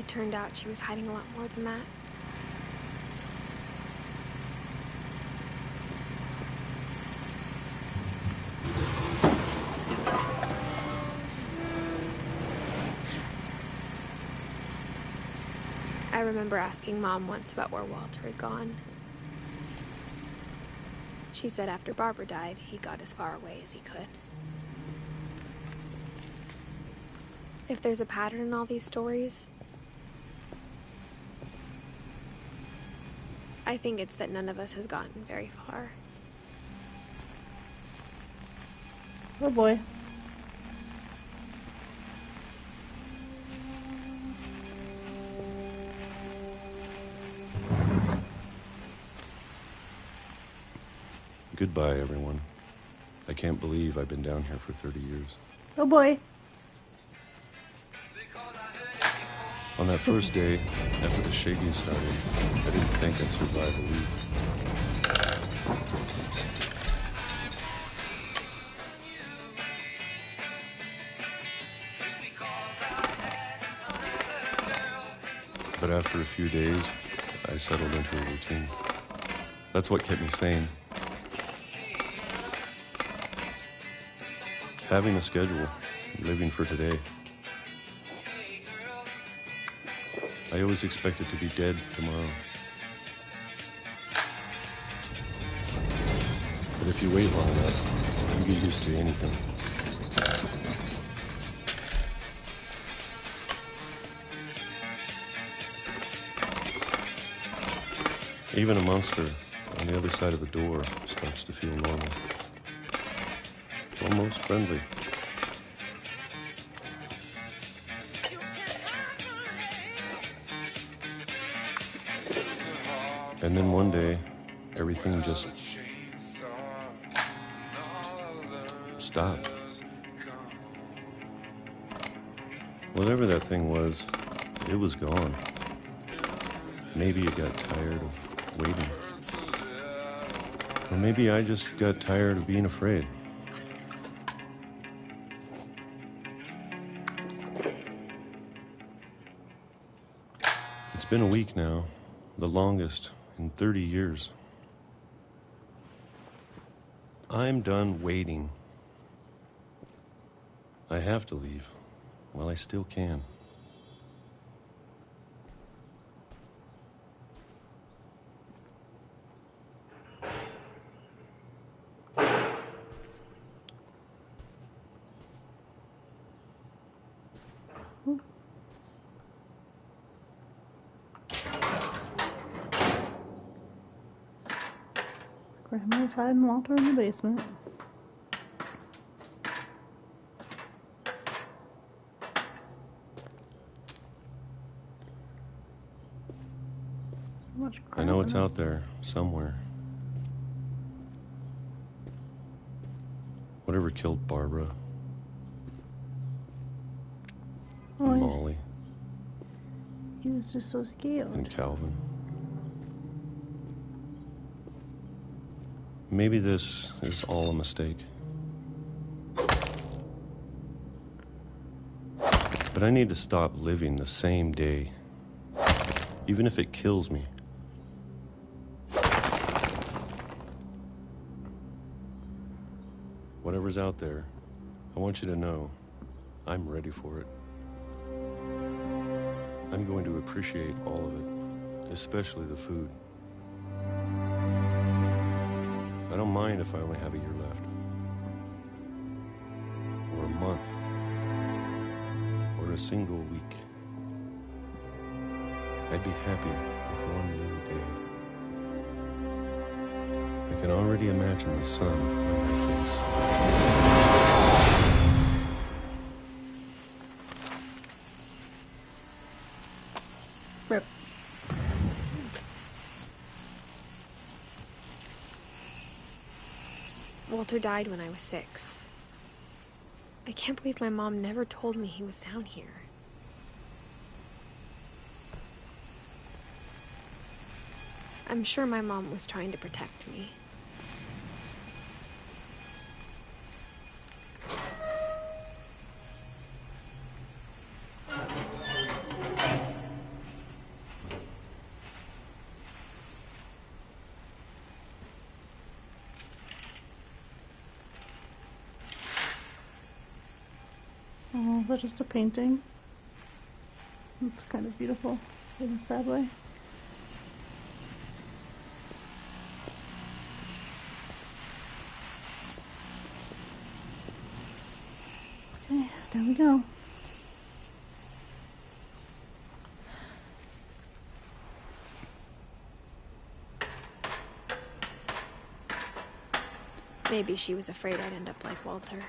It turned out she was hiding a lot more than that. I remember asking Mom once about where Walter had gone. She said after Barbara died, he got as far away as he could. If there's a pattern in all these stories, I think it's that none of us has gotten very far. Oh boy. Goodbye, everyone. I can't believe I've been down here for 30 years. Oh boy. On that first day, after the shaking started, I didn't think I'd survive a week. But after a few days, I settled into a routine. That's what kept me sane. Having a schedule, living for today. I always expected to be dead tomorrow. But if you wait long enough, you get used to anything. Even a monster on the other side of the door starts to feel normal. Almost friendly. And then one day, everything just stopped. Whatever that thing was, it was gone. Maybe it got tired of waiting. Or maybe I just got tired of being afraid. It's been a week now, the longest in 30 years. I'm done waiting. I have to leave while I still can. Grandma's hiding Walter in the basement. So much crap I know in it's this. out there somewhere. Whatever killed Barbara Oh, and yeah. Molly He was just so scared. and Calvin. Maybe this is all a mistake. But I need to stop living the same day, even if it kills me. Whatever's out there, I want you to know I'm ready for it. I'm going to appreciate all of it, especially the food. I don't mind if I only have a year left, or a month, or a single week. I'd be happy with one new day. I can already imagine the sun on my face. Rip. Walter died when I was 6. I can't believe my mom never told me he was down here. I'm sure my mom was trying to protect me. but just a painting. It's kind of beautiful in a sad way. Okay, down we go. Maybe she was afraid I'd end up like Walter.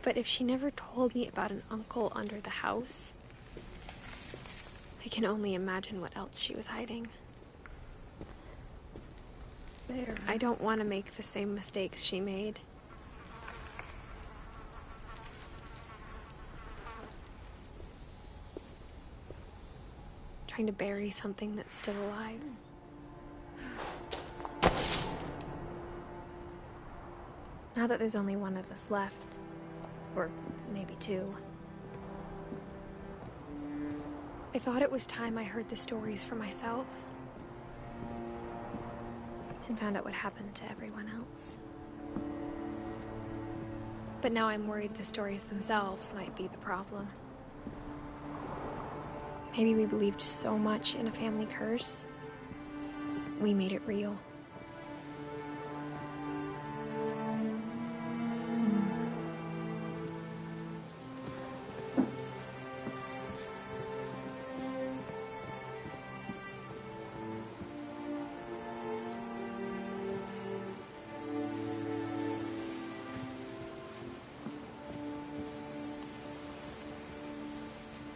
But if she never told me about an uncle under the house, I can only imagine what else she was hiding. There. I don't want to make the same mistakes she made. Trying to bury something that's still alive. Now that there's only one of us left, or maybe two, I thought it was time I heard the stories for myself and found out what happened to everyone else. But now I'm worried the stories themselves might be the problem. Maybe we believed so much in a family curse, we made it real.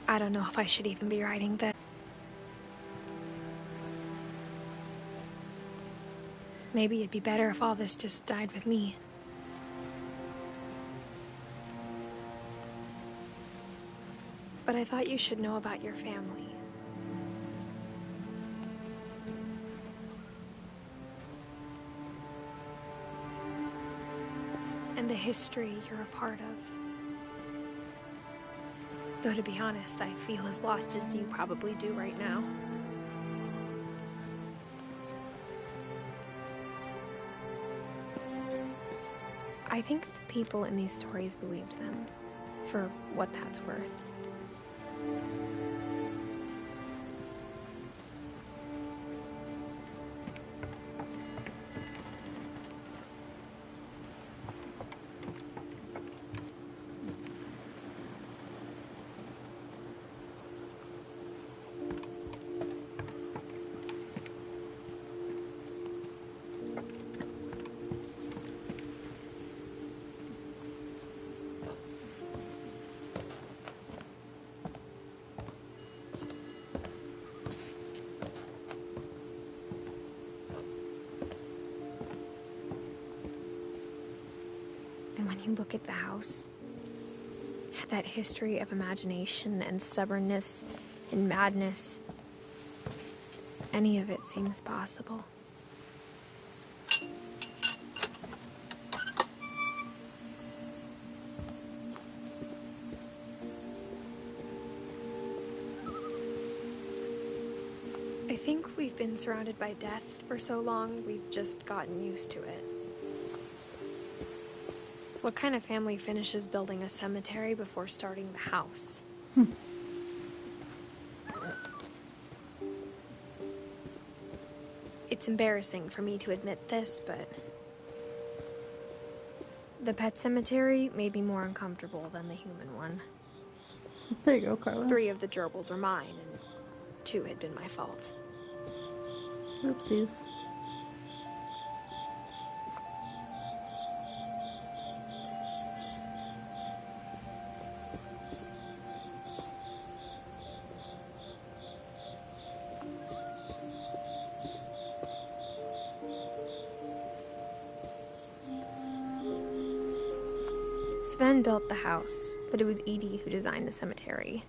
I don't know if I should even be writing this. Maybe it'd be better if all this just died with me. But I thought you should know about your family. And the history you're a part of. Though, to be honest, I feel as lost as you probably do right now. I think the people in these stories believed them, for what that's worth. And when you look at the house, that history of imagination and stubbornness and madness, any of it seems possible. I think we've been surrounded by death for so long, we've just gotten used to it. What kind of family finishes building a cemetery before starting the house? It's embarrassing for me to admit this, but the pet cemetery made me more uncomfortable than the human one. There you go, Carla. 3 of the gerbils are mine, and 2 had been my fault. Oopsies. Sven built the house, but it was Edie who designed the cemetery.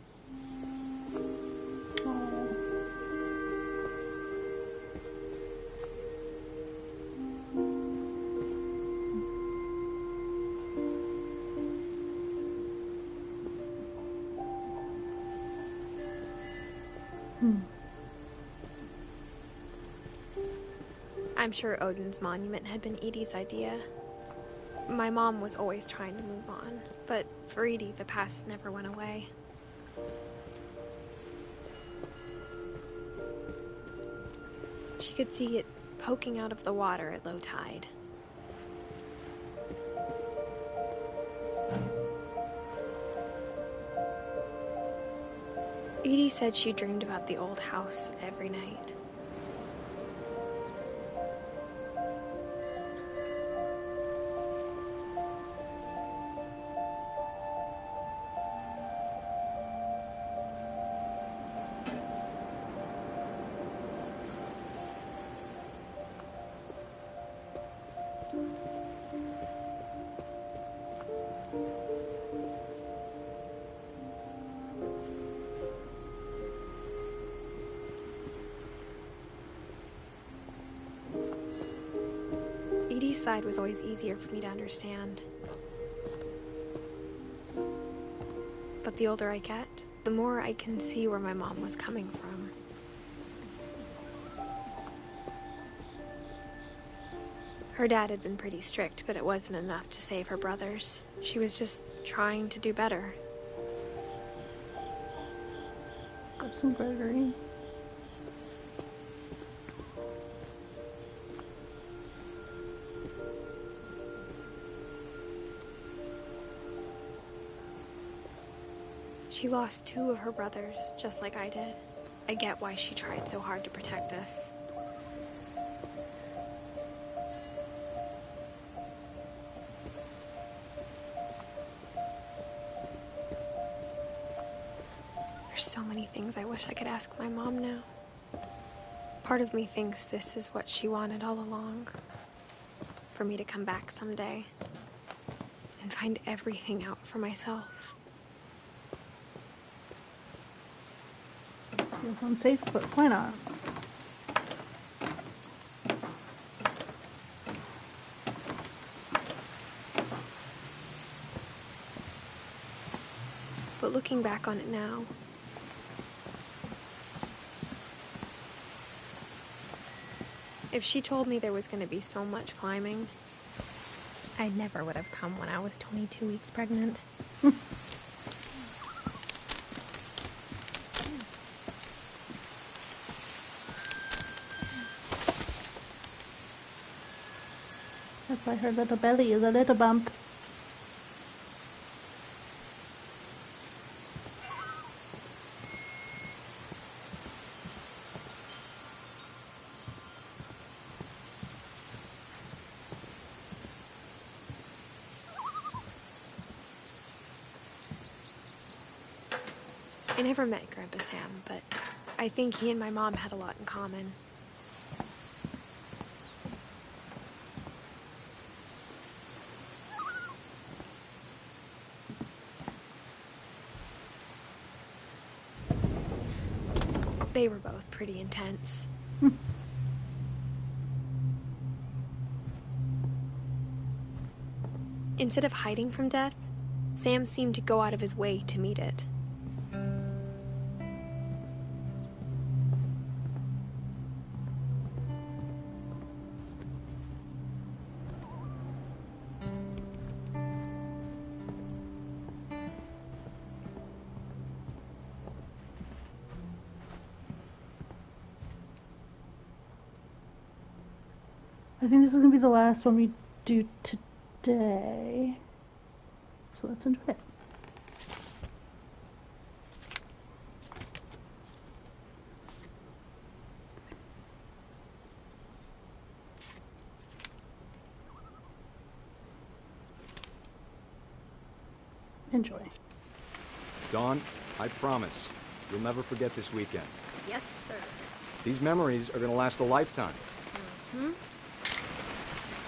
I'm sure Odin's monument had been Edie's idea. My mom was always trying to move on, but for Edie, the past never went away. She could see it poking out of the water at low tide. Edie said she dreamed about the old house every night. Edie's side was always easier for me to understand. But the older I get, the more I can see where my mom was coming from. Her dad had been pretty strict, but it wasn't enough to save her brothers. She was just trying to do better. Got some Gregory. She lost 2 of her brothers, just like I did. I get why she tried so hard to protect us. There's so many things I wish I could ask my mom now. Part of me thinks this is what she wanted all along. For me to come back someday and find everything out for myself. Feels unsafe, but why not? But looking back on it now, if she told me there was going to be so much climbing, I never would have come when I was 22 weeks pregnant. That's why her little belly is a little bump. I never met Grandpa Sam, but I think he and my mom had a lot in common. They were both pretty intense. Instead of hiding from death, Sam seemed to go out of his way to meet it. I think this is going to be the last one we do today. So let's enjoy it. Enjoy. Dawn, I promise, you'll never forget this weekend. Yes, sir. These memories are gonna last a lifetime. Hmm?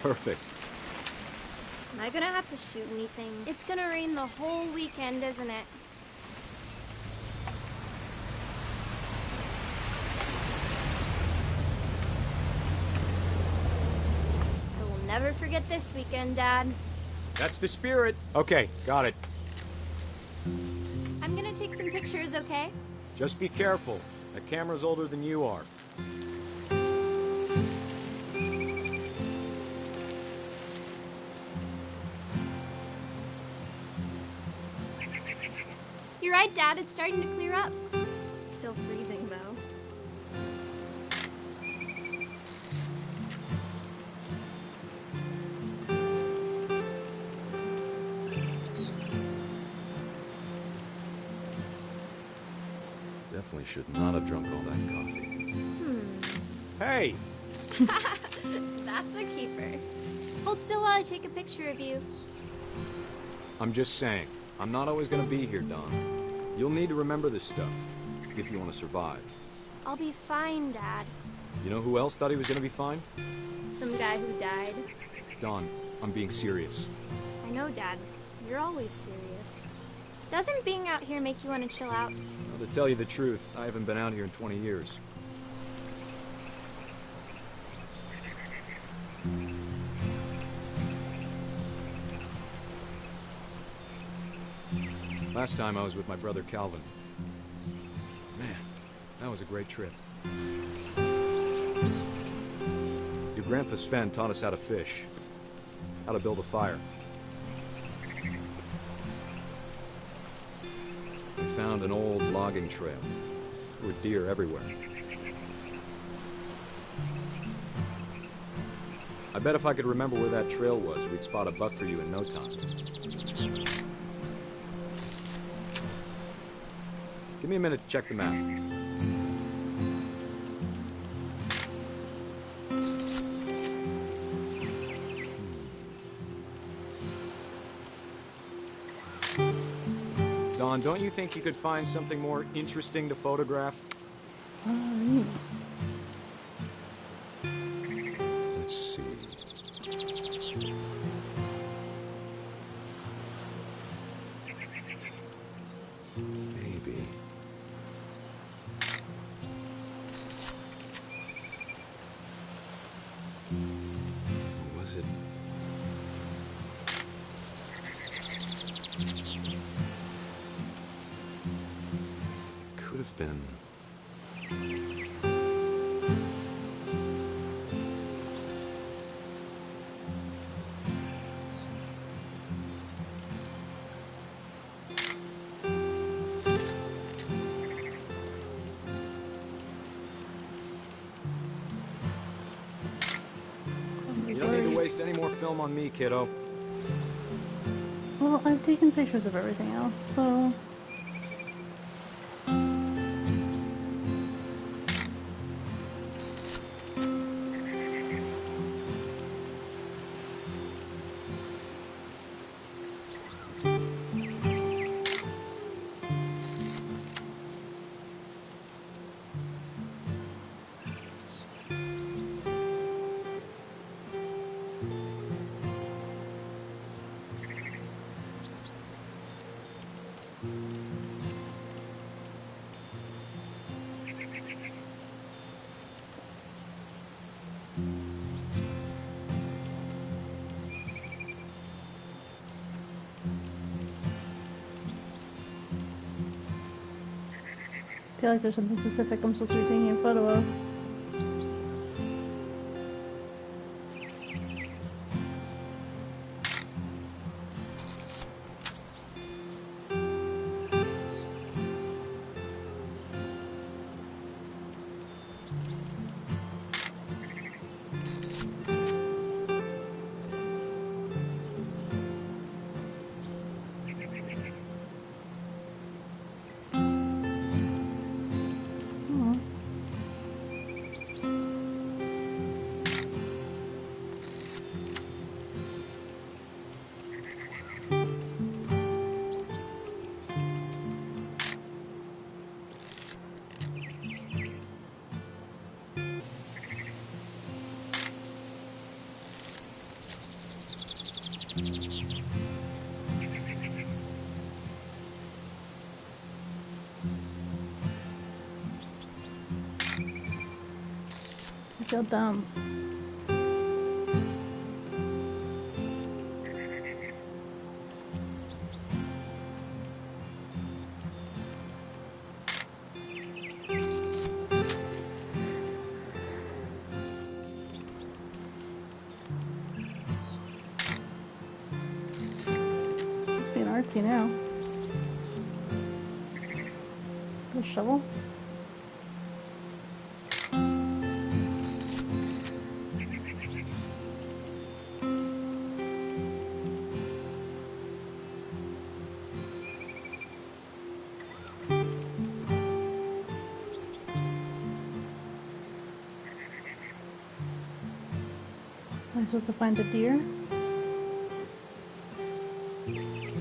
Perfect. Am I gonna have to shoot anything? It's gonna rain the whole weekend, isn't it? I will never forget this weekend, Dad. That's the spirit. Okay, got it. I'm gonna take some pictures, okay? Just be careful. That camera's older than you are. You're right, Dad. It's starting to clear up. Still freezing, though. Definitely should not have drunk all that coffee. Hey! That's a keeper. Hold still while I take a picture of you. I'm just saying, I'm not always gonna be here, Don. You'll need to remember this stuff, if you want to survive. I'll be fine, Dad. You know who else thought he was gonna be fine? Some guy who died. Don, I'm being serious. I know, Dad. You're always serious. Doesn't being out here make you want to chill out? Well, to tell you the truth, I haven't been out here in 20 years. Last time I was with my brother Calvin. Man, that was a great trip. Your grandpa Sven taught us how to fish, how to build a fire. We found an old logging trail. There were deer everywhere. I bet if I could remember where that trail was, we'd spot a buck for you in no time. Give me a minute to check the map. Don, don't you think you could find something more interesting to photograph? Let's see. Maybe. Was it? Could have been. You don't need to waste any more film on me, kiddo. Well, I've taken pictures of everything else, so... I feel like there's something specific I'm supposed to be taking a photo of. I feel dumb. It's being artsy now. shovel. Am I supposed to find a deer?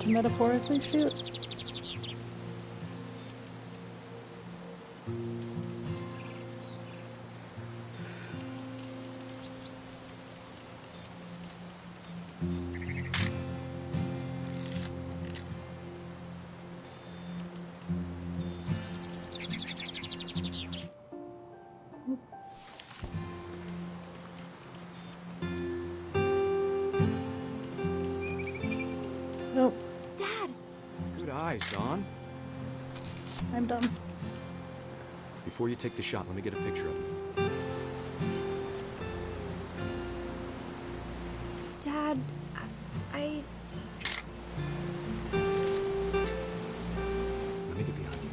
To metaphorically shoot? Nope. Dad! Good eyes, Don. I'm done. Before you take the shot, let me get a picture of him. Dad, I... Let me get behind you.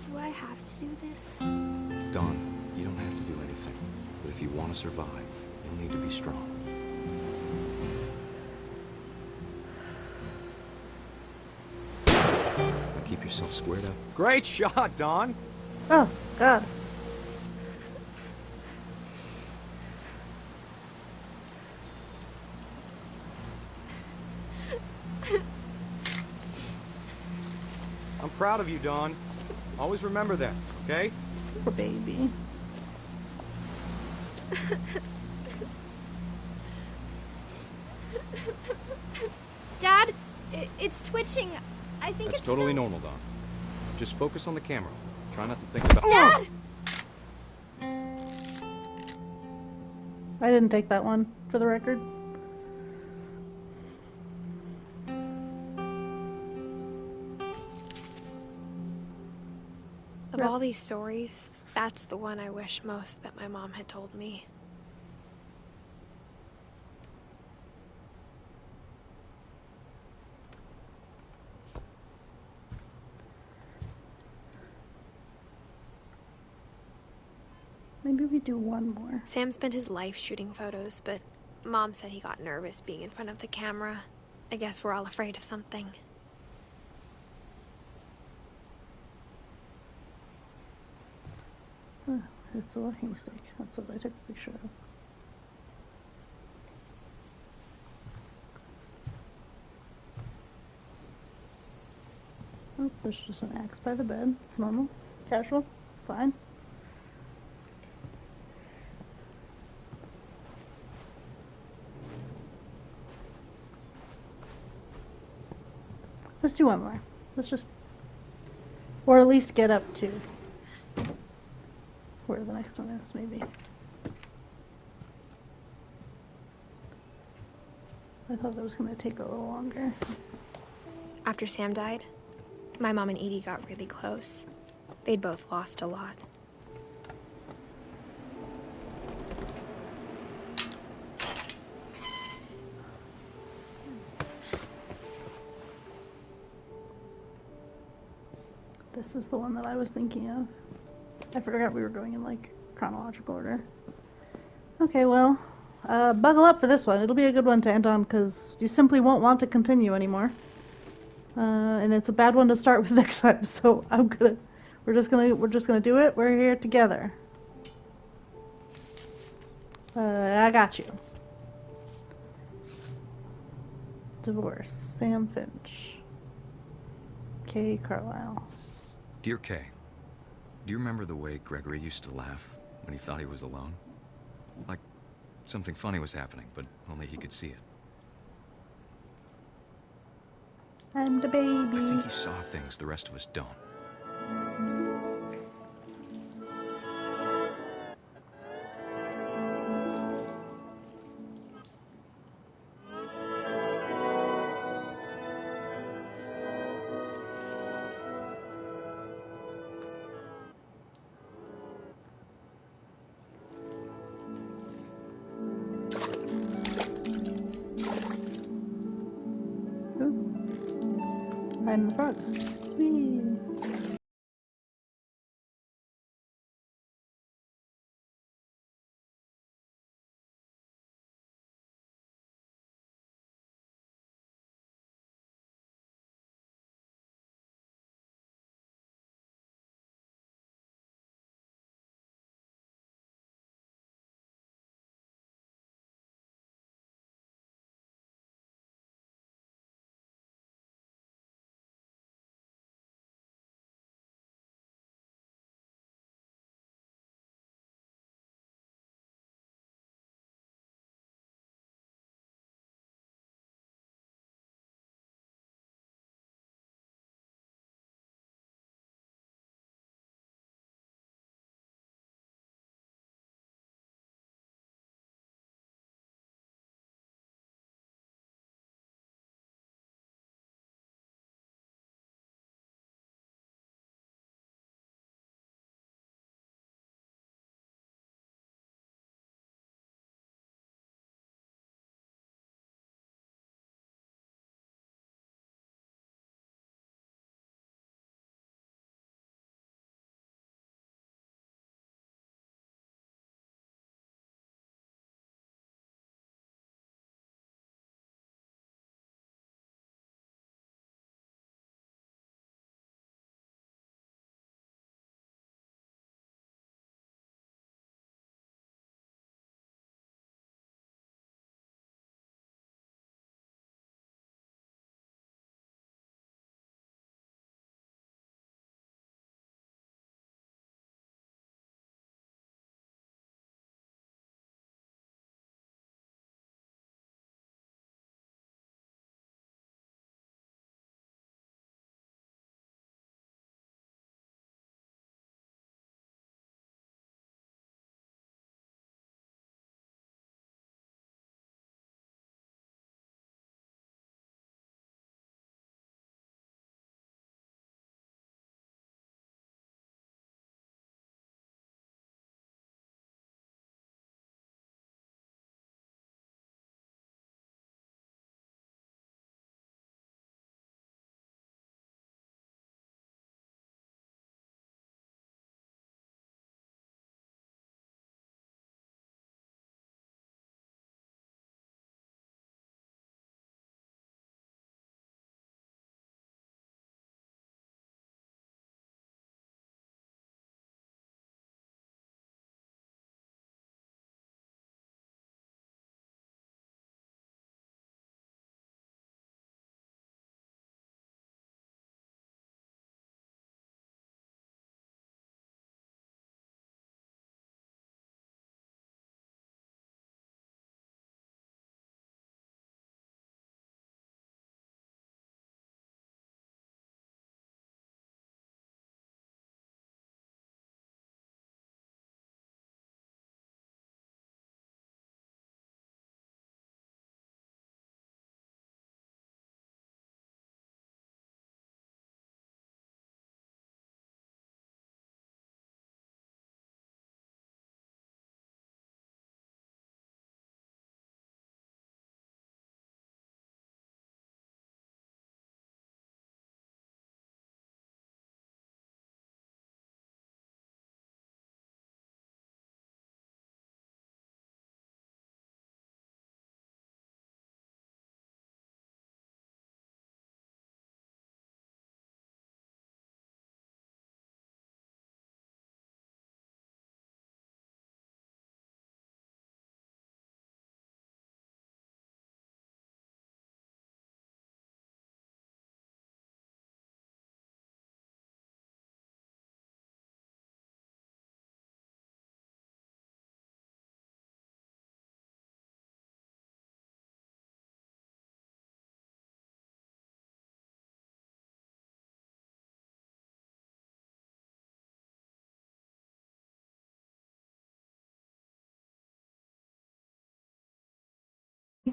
Do I have to do this? Don, you don't have to do anything. But if you want to survive, you'll need to be strong. Now keep yourself squared up. Great shot, Don! Oh, God. I'm proud of you, Don. Always remember that, okay? Poor baby. Dad, it's twitching. I think That's it's totally so... normal, Don. Just focus on the camera. Try not to think about... Dad! I didn't take that one, for the record. Of all these stories, that's the one I wish most that my mom had told me. Maybe we do one more. Sam spent his life shooting photos, but Mom said he got nervous being in front of the camera. I guess we're all afraid of something. Oh, it's a walking stick. That's what I took a picture of. Oh, there's just an axe by the bed. Normal. Casual. Fine. Let's do one more. Let's just... Or at least get up to where the next one is, maybe. I thought that was going to take a little longer. After Sam died, my mom and Edie got really close. They'd both lost a lot. This is the one that I was thinking of. I forgot we were going in, like, chronological order. Okay, well, buckle up for this one. It'll be a good one to end on, because you simply won't want to continue anymore. And it's a bad one to start with next time, so we're just gonna do it. We're here together. I got you. Divorce. Sam Finch. Kay Carlisle. Dear Kay, do you remember the way Gregory used to laugh when he thought he was alone? Like something funny was happening, but only he could see it. I'm the baby. I think he saw things the rest of us don't. find the frogs. Whee!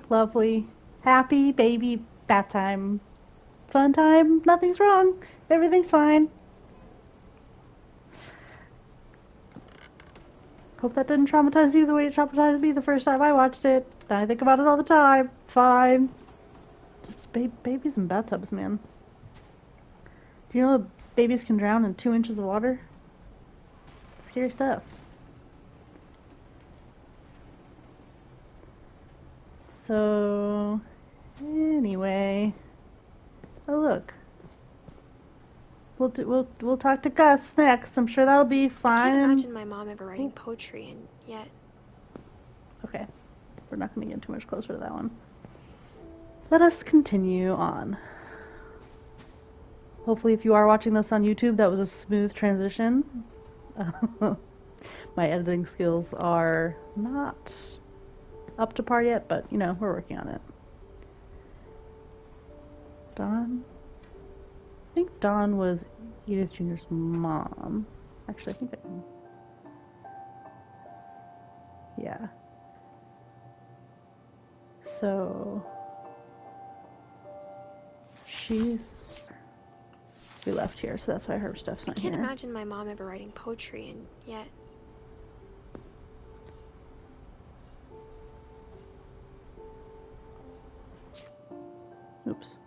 Lovely. Happy baby bath time. Fun time. Nothing's wrong. Everything's fine. Hope that didn't traumatize you the way it traumatized me the first time I watched it. I think about it all the time. It's fine. Just babies and bathtubs, man. Do you know that babies can drown in 2 inches of water? Scary stuff. So, anyway. Oh, look. We'll talk to Gus next. I'm sure that'll be fine. I can't imagine my mom ever writing poetry, and yet... Okay. We're not going to get too much closer to that one. Let us continue on. Hopefully, if you are watching this on YouTube, that was a smooth transition. My editing skills are not up to par yet, but, you know, we're working on it. Dawn? I think Dawn was Edith Jr.'s mom. Actually, I think that... Yeah. So... We left here, so that's why her stuff's not I here. can't imagine my mom ever writing poetry, and yet... Oops.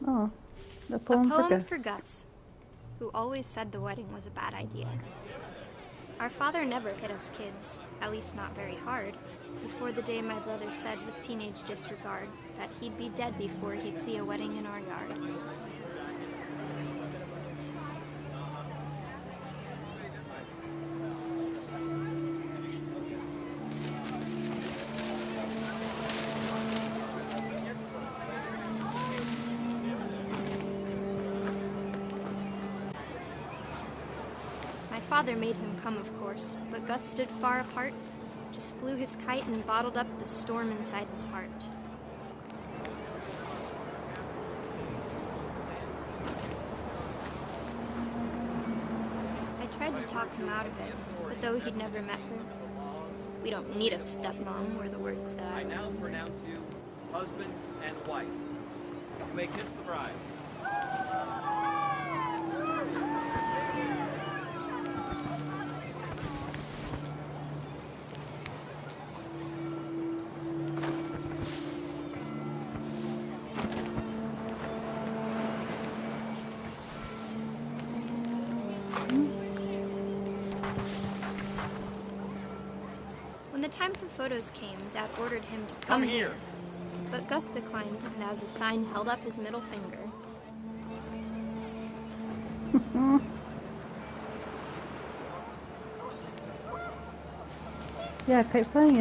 Oh, a poem for Gus, who always said the wedding was a bad idea. Our father never hit us kids, at least not very hard, before the day my brother said with teenage disregard that he'd be dead before he'd see a wedding in our yard. My father made him come, of course, but Gus stood far apart, just flew his kite and bottled up the storm inside his heart. I tried to talk him out of it, but though he'd never met her, "We don't need a stepmom," were the words that I now pronounce you husband and wife. You may kiss the bride. When the time for photos came, Dad ordered him to come here. But Gus declined, and as a sign held up his middle finger. Yeah, kite flying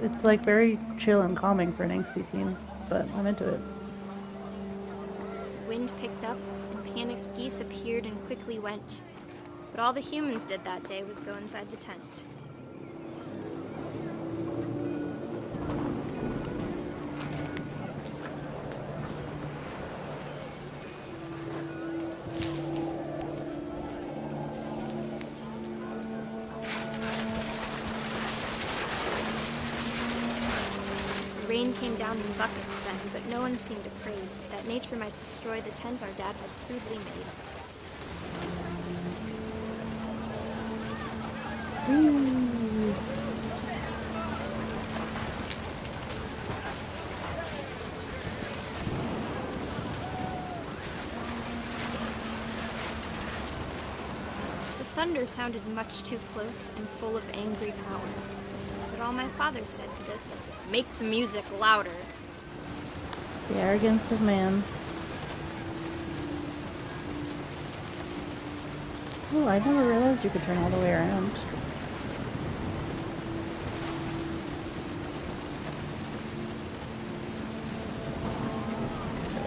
it's like very chill and calming for an angsty teen, but I'm into it. Wind picked up, and panicked geese appeared and quickly went. But all the humans did that day was go inside the tent. The rain came down in buckets then, but no one seemed afraid that nature might destroy the tent our dad had crudely made. The thunder sounded much too close and full of angry power. But all my father said to this was, "Make the music louder." The arrogance of man. Oh, I never realized you could turn all the way around.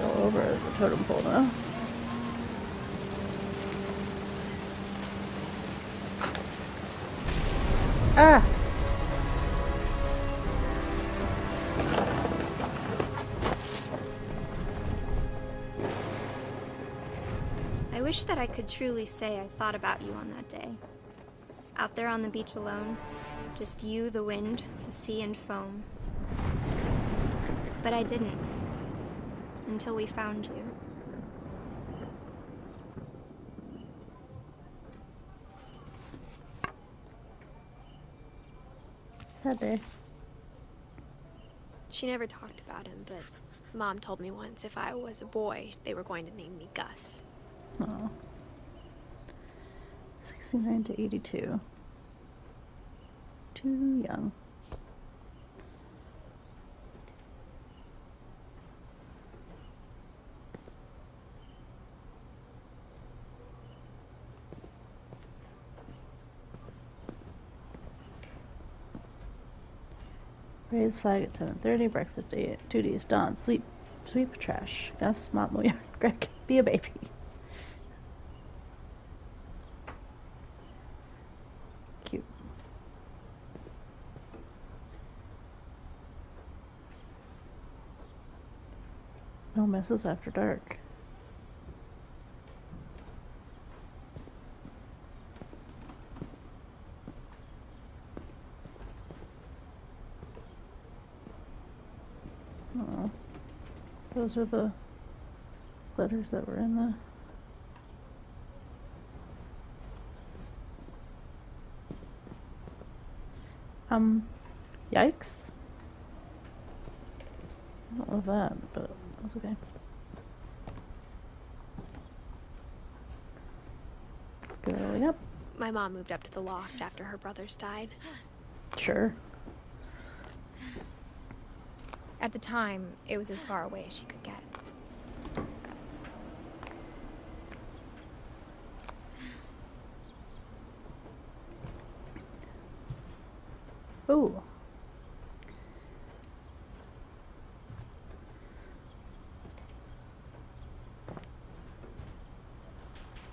Go over the totem pole now. Ah! I wish that I could truly say I thought about you on that day. Out there on the beach alone, just you, the wind, the sea, and foam. But I didn't, until we found you. Sad day. She never talked about him, but Mom told me once if I was a boy, they were going to name me Gus. Oh. 69 to 82. Too young. Raise flag at 7:30, breakfast 8, duties dawn, sleep, sweep, trash, Gus, mop, mow yard, Greg, be a baby. Cute. No messes after dark. Oh, those are the letters that were in the... Yikes. I don't love that, but that's okay. Going up. My mom moved up to the loft after her brothers died. Sure. At the time, it was as far away as she could get. Oh.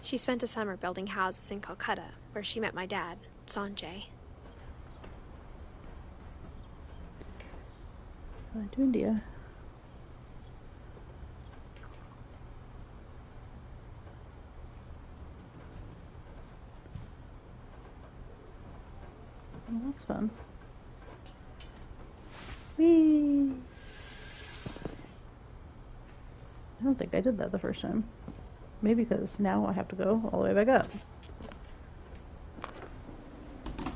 She spent a summer building houses in Calcutta, where she met my dad, Sanjay. Going to India. Oh, that's fun. Whee! I don't think I did that the first time. Maybe because now I have to go all the way back up. I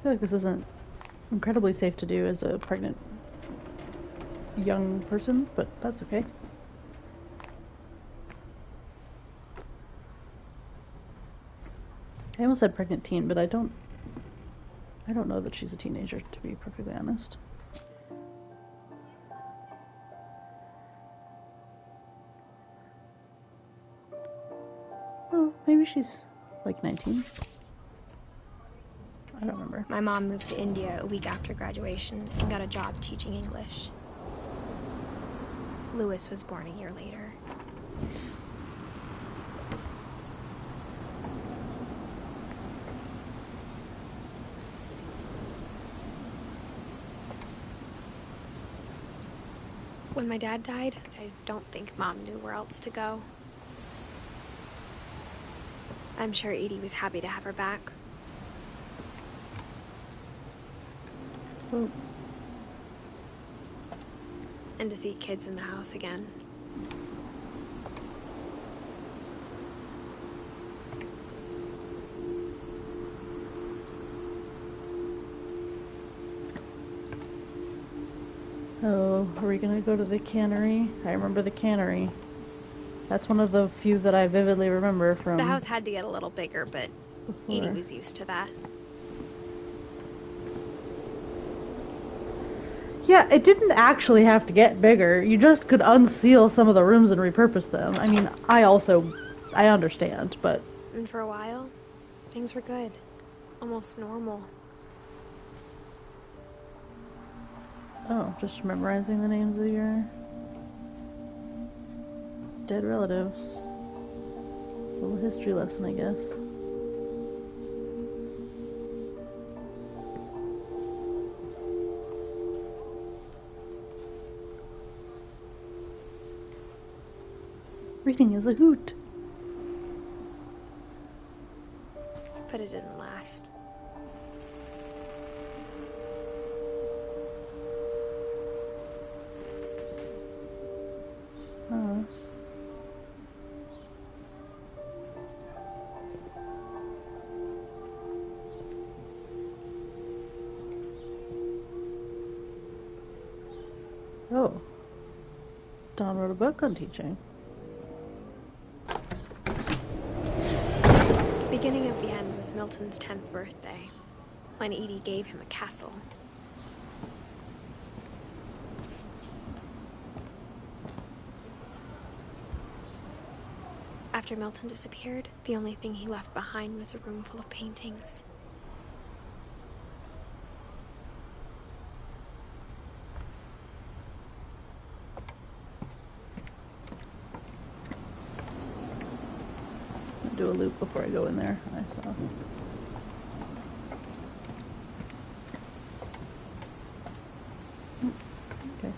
feel like this isn't incredibly safe to do as a pregnant young person, but that's okay. I almost said pregnant teen, but I don't know that she's a teenager, to be perfectly honest. Oh, maybe she's like 19. I don't remember. My mom moved to India a week after graduation and got a job teaching English. Lewis was born a year later. When my dad died, I don't think Mom knew where else to go. I'm sure Edie was happy to have her back. Oh. And to see kids in the house again. Oh, are we gonna go to the cannery? I remember the cannery. That's one of the few that I vividly remember from... The house had to get a little bigger, but before. Edie was used to that. Yeah, it didn't actually have to get bigger. You just could unseal some of the rooms and repurpose them. I mean, I understand, but... And for a while, things were good. Almost normal. Oh, just memorizing the names of your dead relatives. A little history lesson, I guess. Reading is a hoot. But it didn't last. Oh. Oh. Don wrote a book on teaching. The beginning of the end was Milton's 10th birthday, when Edie gave him a castle. After Milton disappeared, the only thing he left behind was a room full of paintings. I'll do a loop before I go in there. I saw. Okay.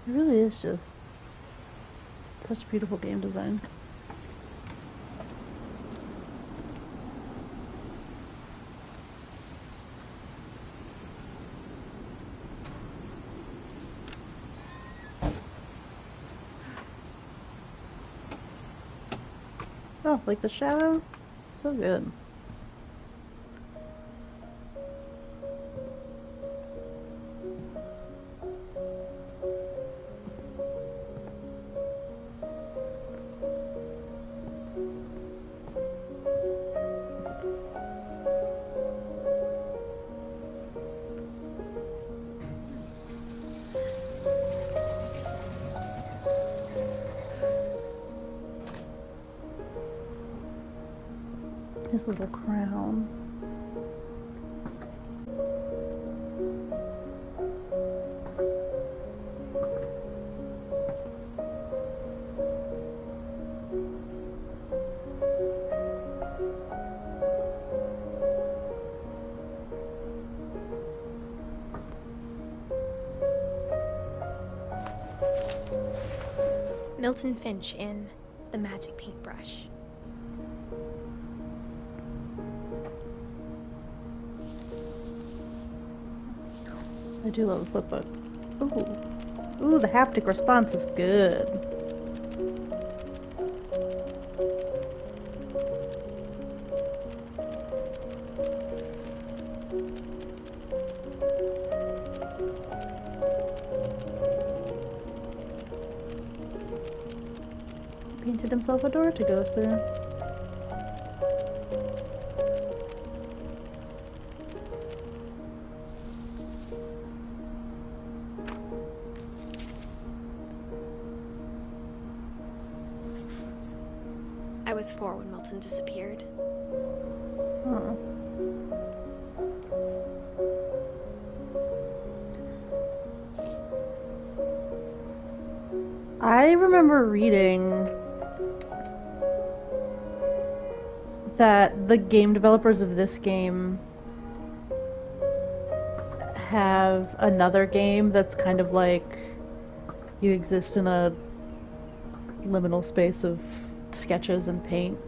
It really is just such beautiful game design. Oh, like the shadow? So good. His little crown. Milton Finch in The Magic Paintbrush. I do love the flipbook. Ooh. Ooh, the haptic response is good. Painted himself a door to go through. I was 4 when Milton disappeared. Oh. I remember reading that the game developers of this game have another game that's kind of like you exist in a liminal space of sketches and paint.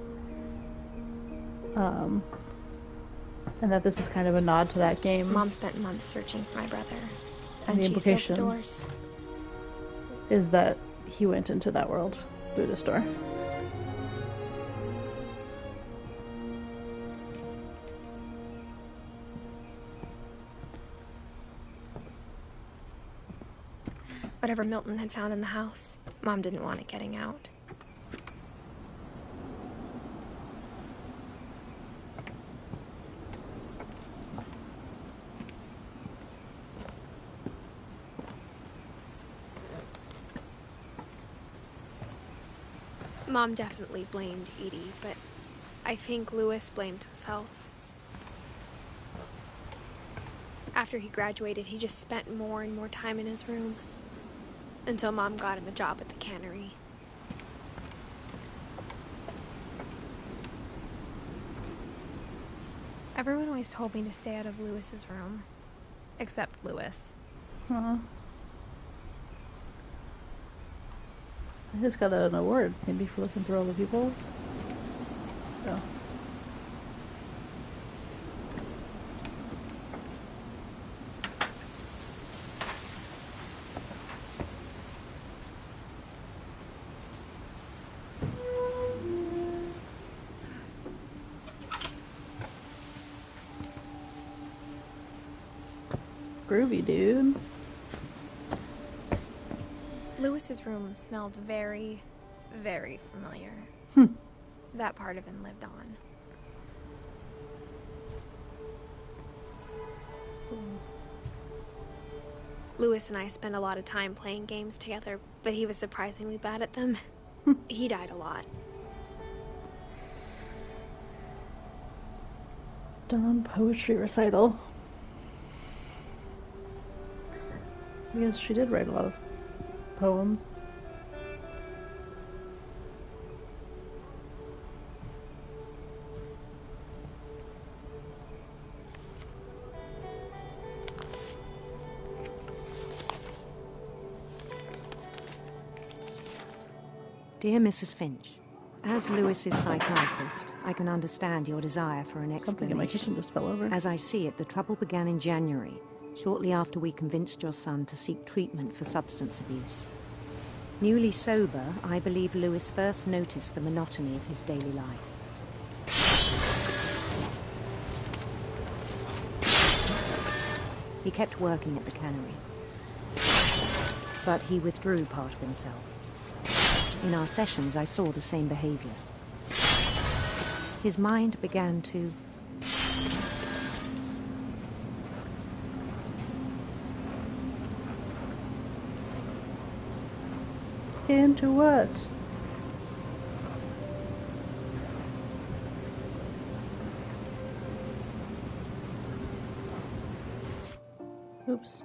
And that this is kind of a nod to that game. Mom spent months searching for my brother. And Then the she sealed the implication doors. is that he went into that world through this door. Whatever Milton had found in the house, Mom didn't want it getting out. Mom definitely blamed Edie, but I think Louis blamed himself. After he graduated, he just spent more and more time in his room, until Mom got him a job at the cannery. Everyone always told me to stay out of Louis's room, except Louis. Huh. I just got an award, maybe for looking through all the people's. Oh. Groovy, dude. Lewis's room smelled very, very familiar. That part of him lived on. Lewis and I spent a lot of time playing games together, but he was surprisingly bad at them. He died a lot. Dawn poetry recital. I guess she did write a lot of poems. Dear Mrs. Finch, as Lewis's psychiatrist, I can understand your desire for an Something in my explanation. kitchen just fell over. As I see it, the trouble began in January, shortly after we convinced your son to seek treatment for substance abuse. Newly sober, I believe Lewis first noticed the monotony of his daily life. He kept working at the cannery, but he withdrew part of himself. In our sessions, I saw the same behavior. His mind began to... Into what? Oops.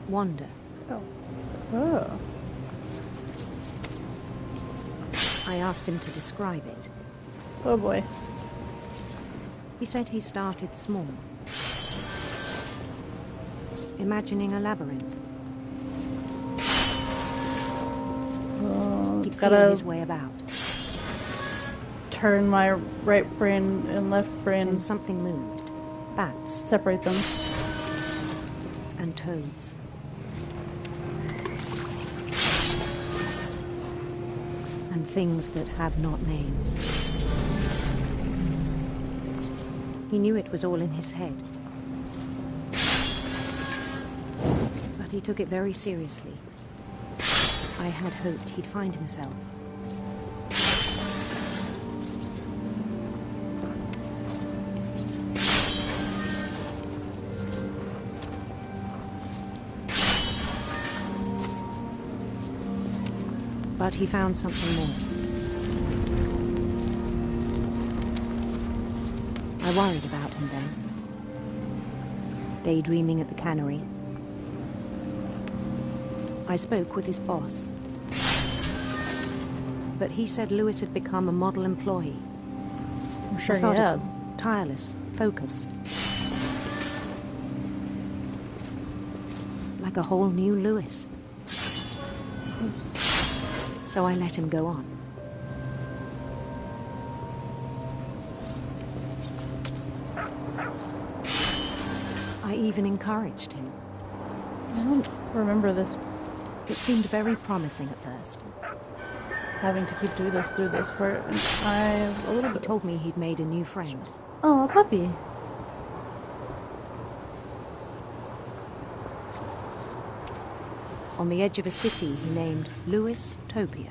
wander. Oh. Oh. I asked him to describe it. Oh boy. He said he started small, imagining a labyrinth. He'd feel Gotta his way about. turn my right brain and left brain. And something moved. Bats. Separate them. And toads. And things that have not names. He knew it was all in his head. But he took it very seriously. I had hoped he'd find himself. But he found something more. I worried about him then. Daydreaming at the cannery. I spoke with his boss. But he said Lewis had become a model employee. I'm sure he Methodical, had. tireless, focused. Like a whole new Lewis. So I let him go on. I even encouraged him. I don't remember this. It seemed very promising at first. Having to keep doing this through this part, and I a little He bit. told me he'd made a new friend. Oh, a puppy. On the edge of a city he named Lewis Topia.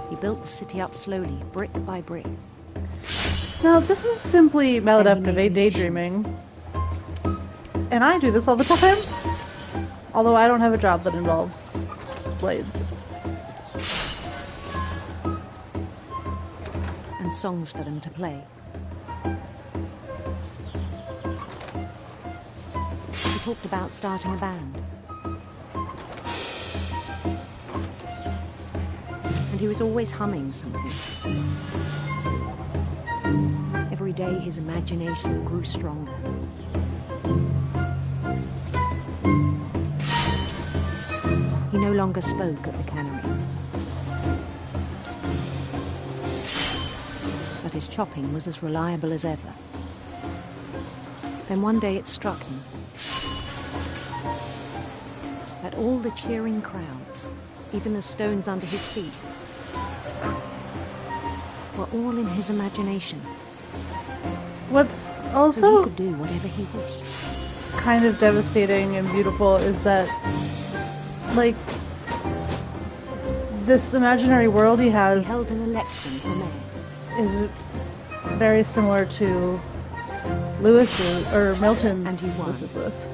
He built the city up slowly, brick by brick. Now, this is simply maladaptive made daydreaming. And I do this all the time. Although I don't have a job that involves blades. And songs for them to play. He talked about starting a band. And he was always humming something. Every day his imagination grew stronger. He no longer spoke at the cannery. But his chopping was as reliable as ever. Then one day it struck him that all the cheering crowds, even the stones under his feet, were all in his imagination. What's So also he could do whatever he wished. kind of devastating and beautiful is that, like, this imaginary world he He has held an election for mayor. is very similar to Lewis's, or Milton's. And he won. This is Lewis.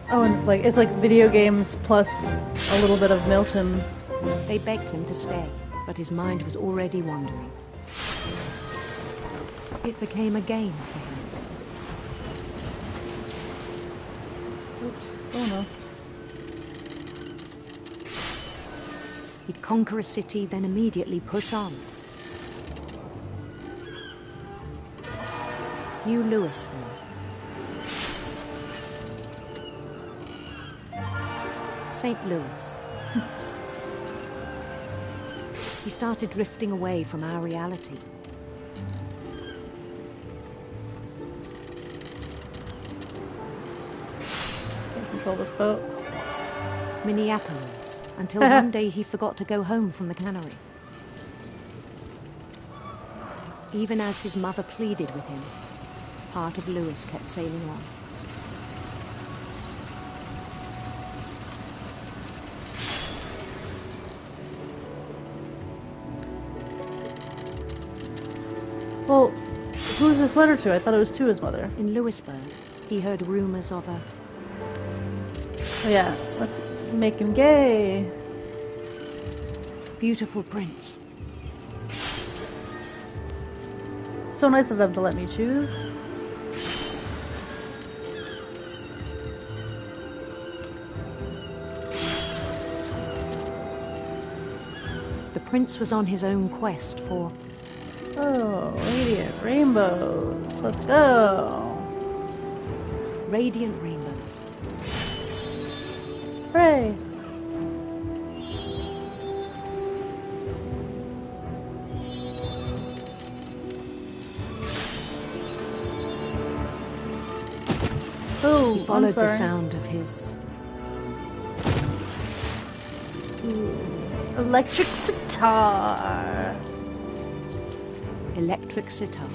And like, it's like video games plus a little bit of Milton. They begged him to stay, but his mind was already wandering. It became a game for him. Oops, oh no. He'd conquer a city, then immediately push on. New Louisville. St. Louis. He started drifting away from our reality. Can't control this boat. Minneapolis, until one day he forgot to go home from the cannery. Even as his mother pleaded with him, part of Lewis kept sailing on. Well, who's this letter to? I thought it was to his mother. In Lewisburg, he heard rumors of a Oh yeah, let's make him gay. beautiful prince. So nice of them to let me choose. The prince was on his own quest for Oh, radiant rainbows. Let's go. radiant rainbows. Hooray. Oh, He followed I'm the sorry. sound of his Electric sitar. electric sitar.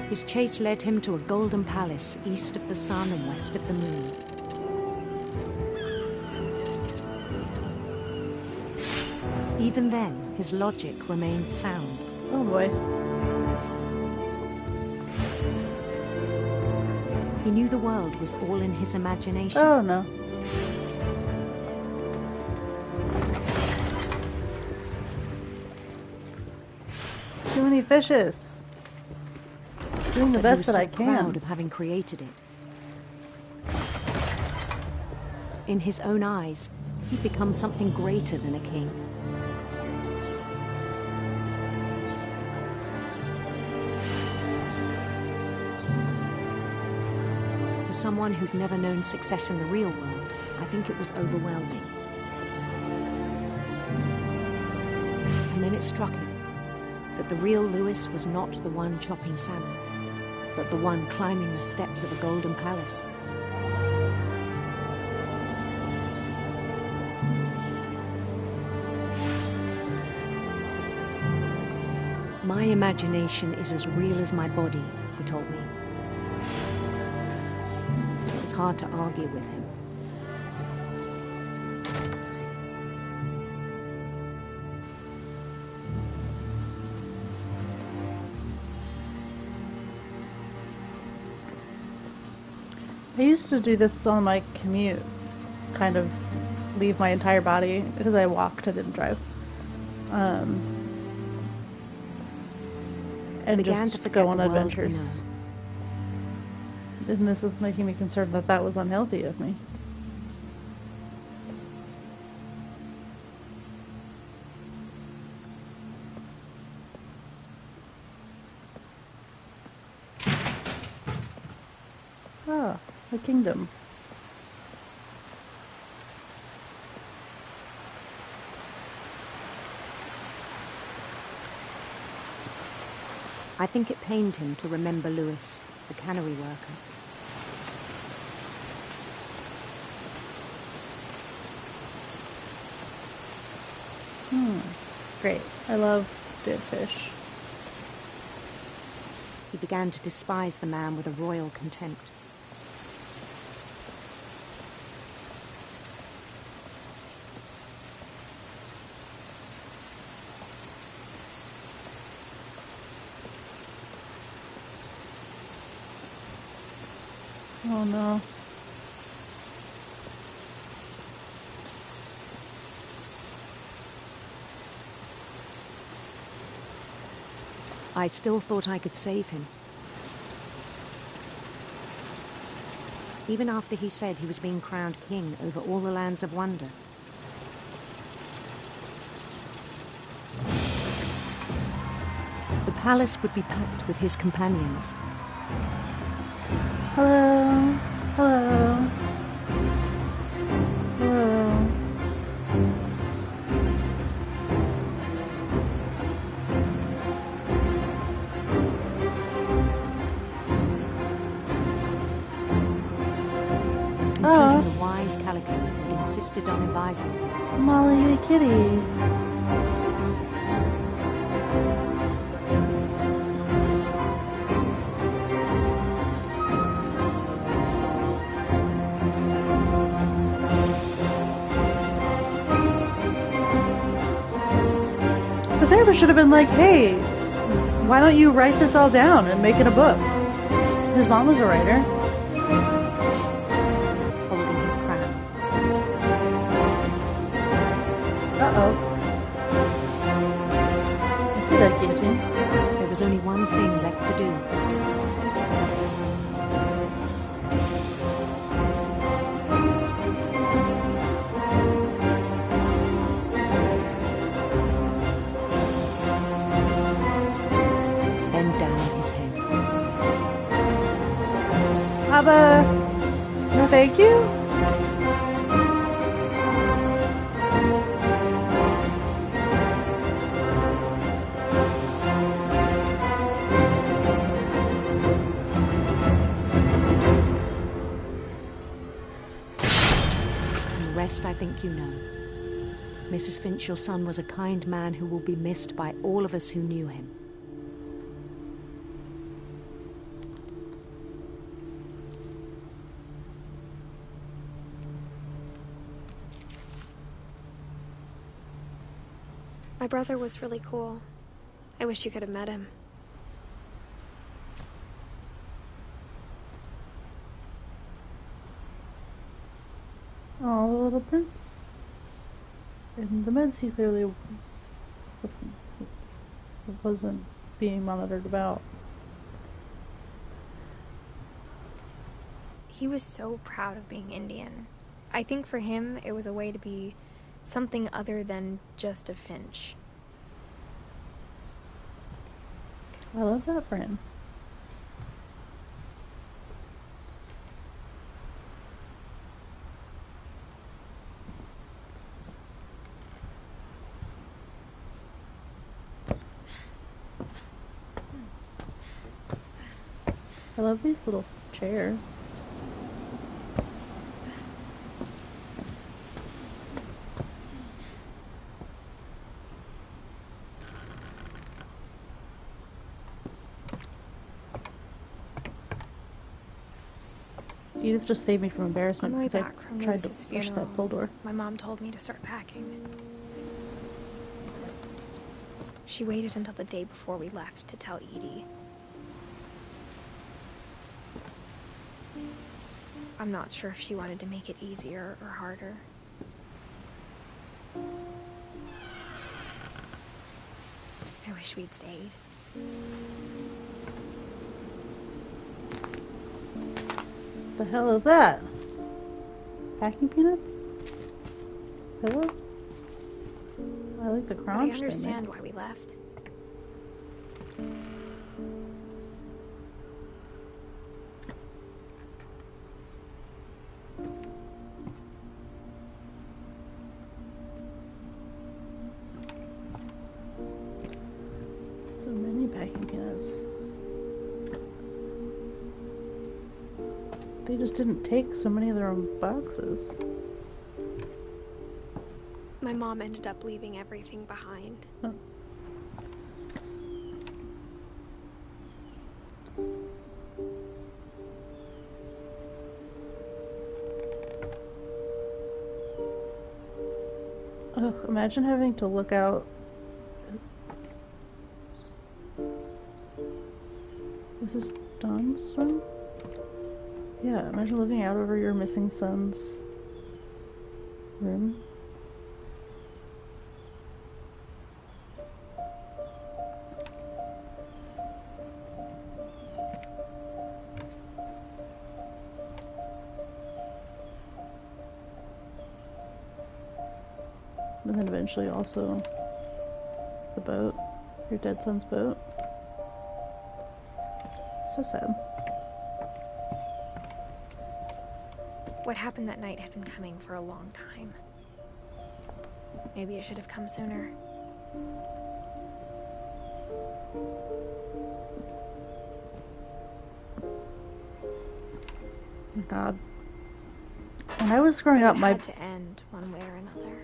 His chase led him to a golden palace east of the sun and west of the moon. Even then, his logic remained sound. Oh boy. He knew the world was all in his imagination. Oh no. Too many fishes. Doing the But he best was that so I can. proud of having created it. In his own eyes, he'd become something greater than a king. For someone who'd never known success in the real world, I think it was overwhelming. And then it struck him that the real Lewis was not the one chopping salmon, but the one climbing the steps of a golden palace. My imagination is as real as my body, he told me. It was hard to argue with him. I used to do this on my commute. Kind of leave my entire body, because I walked, I didn't drive. And Began just to forget go on the world we adventures. And this is making me concerned that that was unhealthy of me. Ah, the kingdom. I think it pained him to remember Lewis, the cannery worker. Great. I love dead fish. He began to despise the man with a royal contempt. Oh no. I still thought I could save him. Even after he said he was being crowned king over all the lands of wonder. The palace would be packed with his companions. Hello. Hello. Hello. Including the wise Calico who'd insisted on advising him. Molly the kitty. The therapist should have been like, hey, why don't you write this all down and make it a book? His mom was a writer. Holding his crown. Uh-oh. I see that guillotine. There was only one thing left to do. Bend down his head. Abba, no thank you? And the rest I think you know. Mrs. Finch, your son was a kind man who will be missed by all of us who knew him. My brother was really cool. I wish you could have met him. Oh, the little prince. In the meds, he clearly wasn't being monitored about. He was so proud of being Indian. I think for him, it was a way to be something other than just a Finch. I love that for him. I love these little chairs. Edith just saved me from embarrassment On the way because back I from tried to Lewis's push funeral, that pull door. my mom told me to start packing. She waited until the day before we left to tell Edie. I'm not sure if she wanted to make it easier or harder. I wish we'd stayed. The hell is that? Packing peanuts? Pillow? I like the But crunch. I understand why we left. So many packing peanuts. They just didn't take so many of their own boxes. My mom ended up leaving everything behind. Huh. Ugh, imagine having to look out. This is Don's room? Yeah, imagine looking out over your missing son's room. And then eventually also the boat, your dead son's boat. So sad. What happened that night had been coming for a long time. Maybe it should have come sooner. Oh God. When I was growing up, It my had to end one way or another.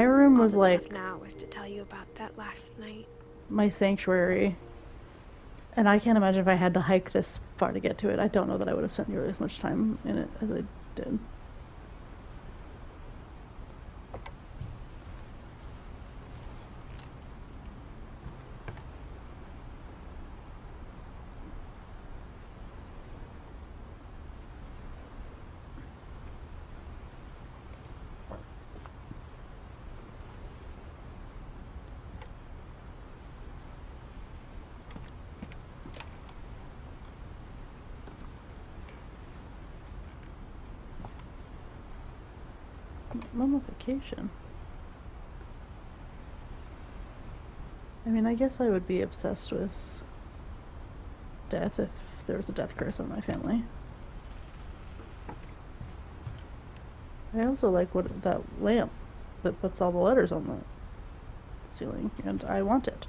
room All was that's like left now was to tell you about that last night. my sanctuary. And I can't imagine if I had to hike this far to get to it. I don't know that I would have spent nearly as much time in it as I did. Mummification. I mean, I guess I would be obsessed with death if there was a death curse on my family. I also like that lamp that puts all the letters on the ceiling, and I want it.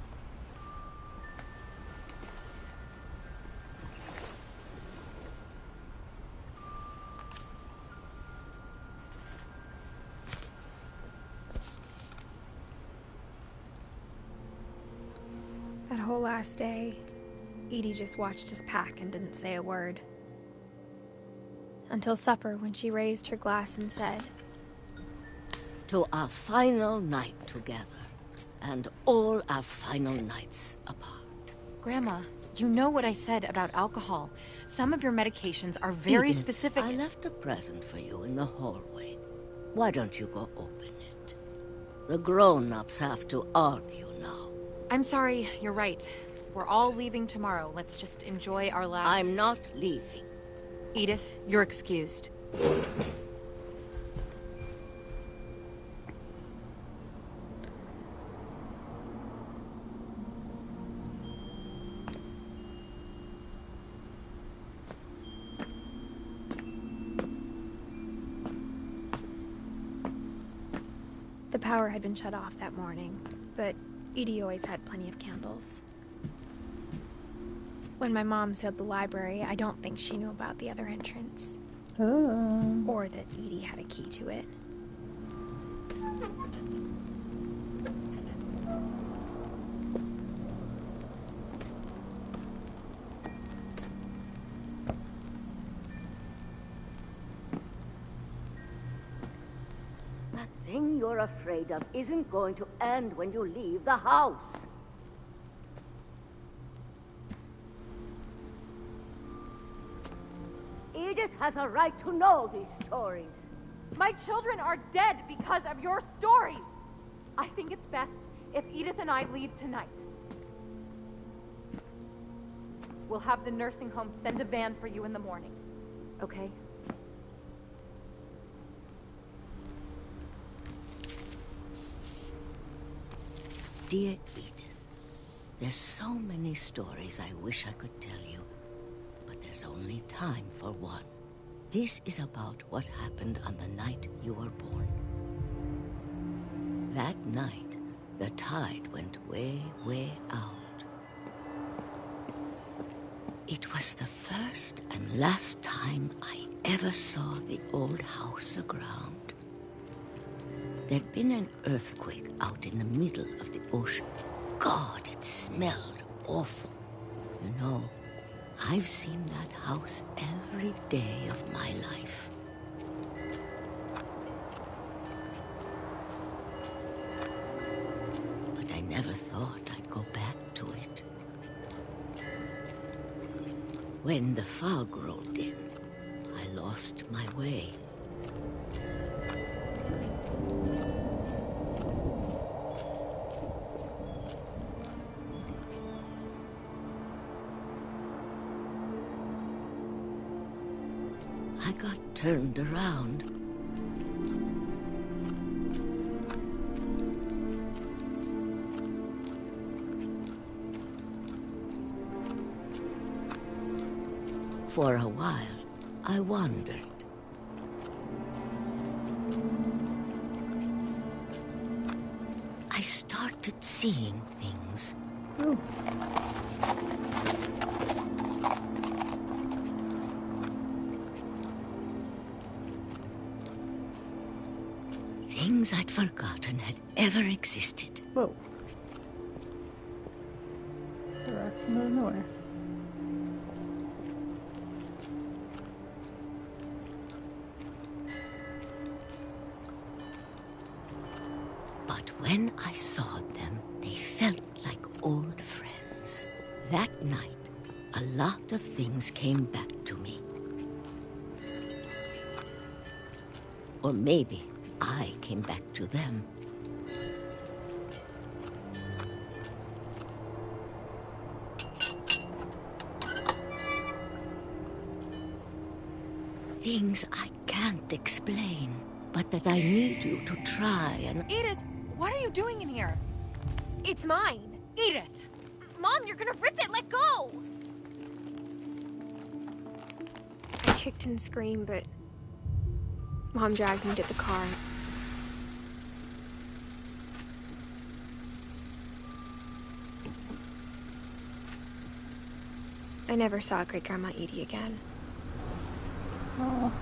That whole last day, Edie just watched us pack and didn't say a word. Until supper, when she raised her glass and said, "To our final night together, and all our final nights apart." Grandma, you know what I said about alcohol. Some of your medications are very Edith, specific. I left a present for you in the hallway. Why don't you go open it? The grown-ups have to argue now. I'm sorry, you're right. We're all leaving tomorrow. Let's just enjoy our last... I'm not leaving. Edith, you're excused. The power had been shut off that morning, but Edie always had plenty of candles. When my mom sailed the library, I don't think she knew about the other entrance. Oh. Or that Edie had a key to it. That thing you're afraid of isn't going to end when you leave the house. Edith has a right to know these stories. My children are dead because of your stories. I think it's best if Edith and I leave tonight. We'll have the nursing home send a van for you in the morning, okay? Dear Edith, there's so many stories I wish I could tell you, but there's only time for one. This is about what happened on the night you were born. That night, the tide went way, way out. It was the first and last time I ever saw the old house aground. There'd been an earthquake out in the middle of the ocean. God, it smelled awful. You know, I've seen that house every day of my life. But I never thought I'd go back to it. When the fog rolled in, I lost my way. I got turned around. For a while, I wandered. I started seeing things. Things I'd forgotten had ever existed. Whoa. The rock came out of nowhere. But when I saw them, they felt like old friends. That night, a lot of things came back to me. Or maybe I came back to them. Things I can't explain, but that I need you to try and... Edith, what are you doing in here? It's mine. Edith! Mom, you're gonna rip it! Let go! I kicked and screamed, but Mom dragged me to the car. I never saw Great-Grandma Edie again. Oh.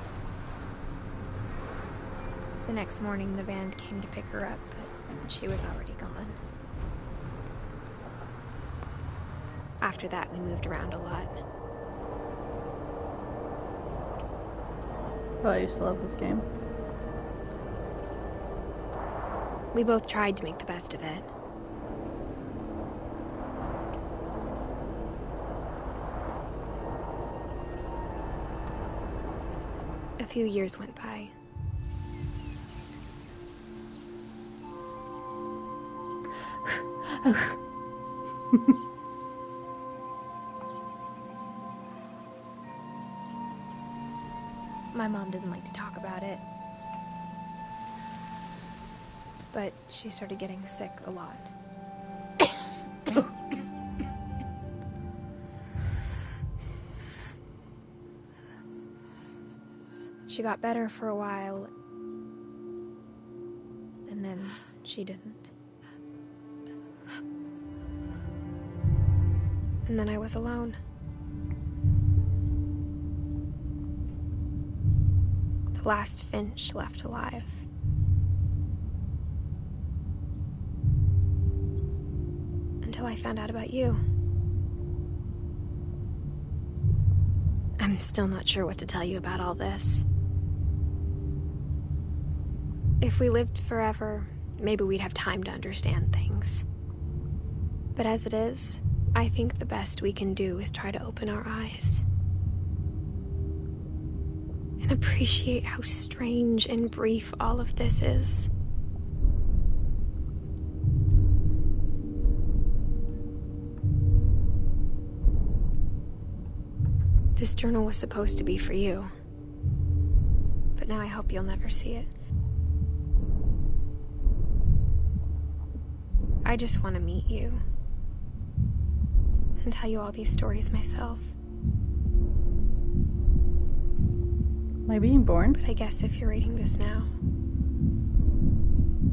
The next morning, the van came to pick her up, but she was already gone. After that, we moved around a lot. Oh, I used to love this game. We both tried to make the best of it. A few years went by. My mom didn't like to talk about it. But she started getting sick a lot. She got better for a while, and then she didn't. And then I was alone. The last Finch left alive. Until I found out about you. I'm still not sure what to tell you about all this. If we lived forever, maybe we'd have time to understand things. But as it is, I think the best we can do is try to open our eyes. And appreciate how strange and brief all of this is. This journal was supposed to be for you. But now I hope you'll never see it. I just want to meet you. And tell you all these stories myself. Am I being born? But I guess if you're reading this now,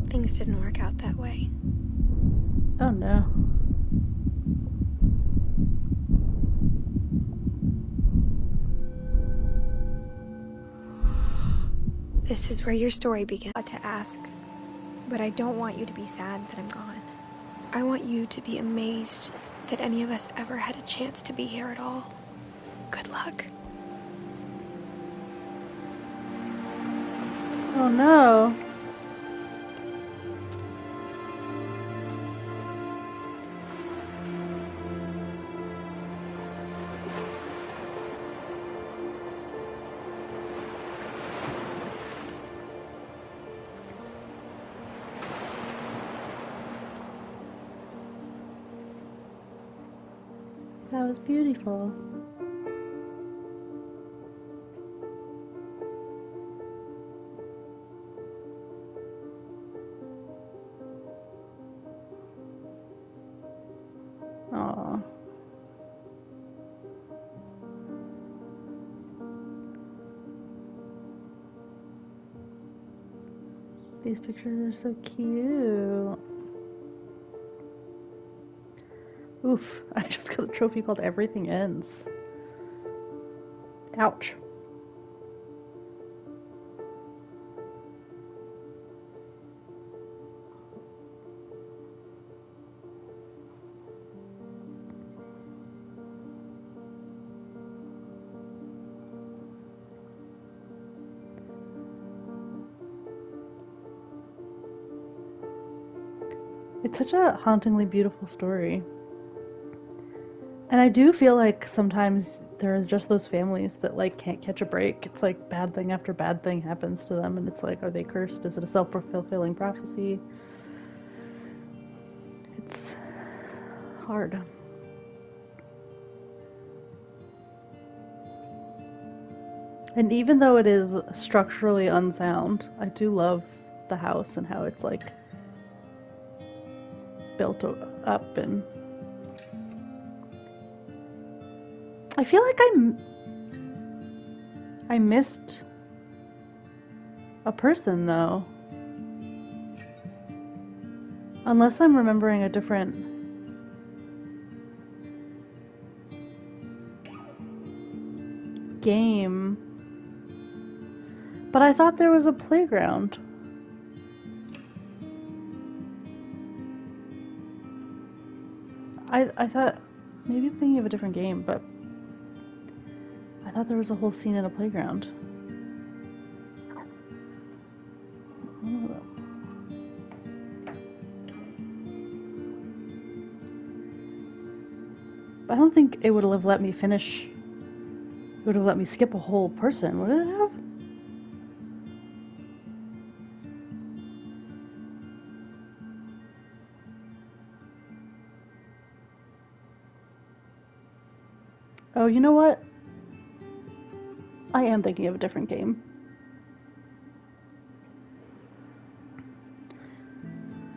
things didn't work out that way. Oh no. This is where your story begins. To ask, but I don't want you to be sad that I'm gone. I want you to be amazed that any of us ever had a chance to be here at all. Good luck. Oh no. That was beautiful. Aww. These pictures are so cute. Oof, I just got a trophy called Everything Ends. Ouch. It's such a hauntingly beautiful story. And I do feel like sometimes there are just those families that like can't catch a break. It's like bad thing after bad thing happens to them, and it's like, are they cursed? Is it a self-fulfilling prophecy? It's hard. And even though it is structurally unsound, I do love the house and how it's like built up, and I feel like I missed a person though. Unless I'm remembering a different game. But I thought there was a playground. I thought, maybe I'm thinking of a different game, but I thought there was a whole scene in a playground. I don't think it would have let me finish. It would have let me skip a whole person, would it have? Oh, you know what? I am thinking of a different game.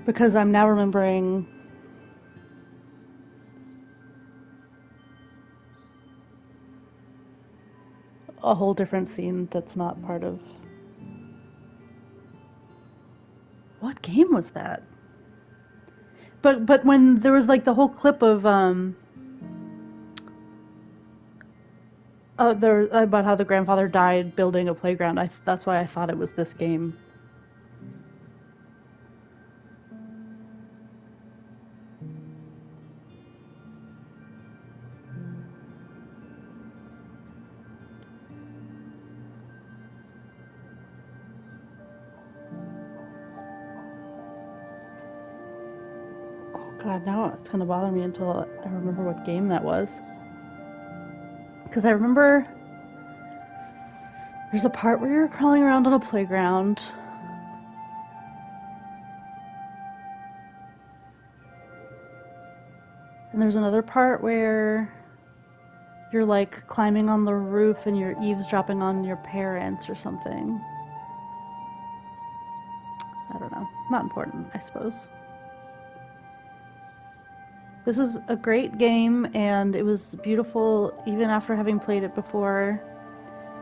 Because I'm now remembering a whole different scene that's not part of... What game was that? But when there was like the whole clip of there about how the grandfather died building a playground, that's why I thought it was this game. God, now it's gonna bother me until I remember what game that was. Because I remember there's a part where you're crawling around on a playground. And there's another part where you're like climbing on the roof and you're eavesdropping on your parents or something. I don't know. Not important, I suppose. This was a great game, and it was beautiful even after having played it before.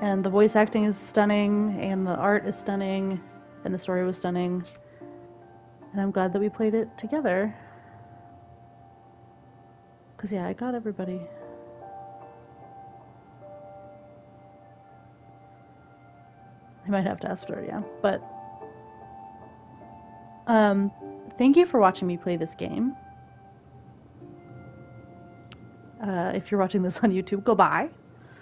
And the voice acting is stunning, and the art is stunning, and the story was stunning. And I'm glad that we played it together. Because, yeah, I got everybody. I might have to ask her, yeah. But thank you for watching me play this game. If you're watching this on YouTube, go bye.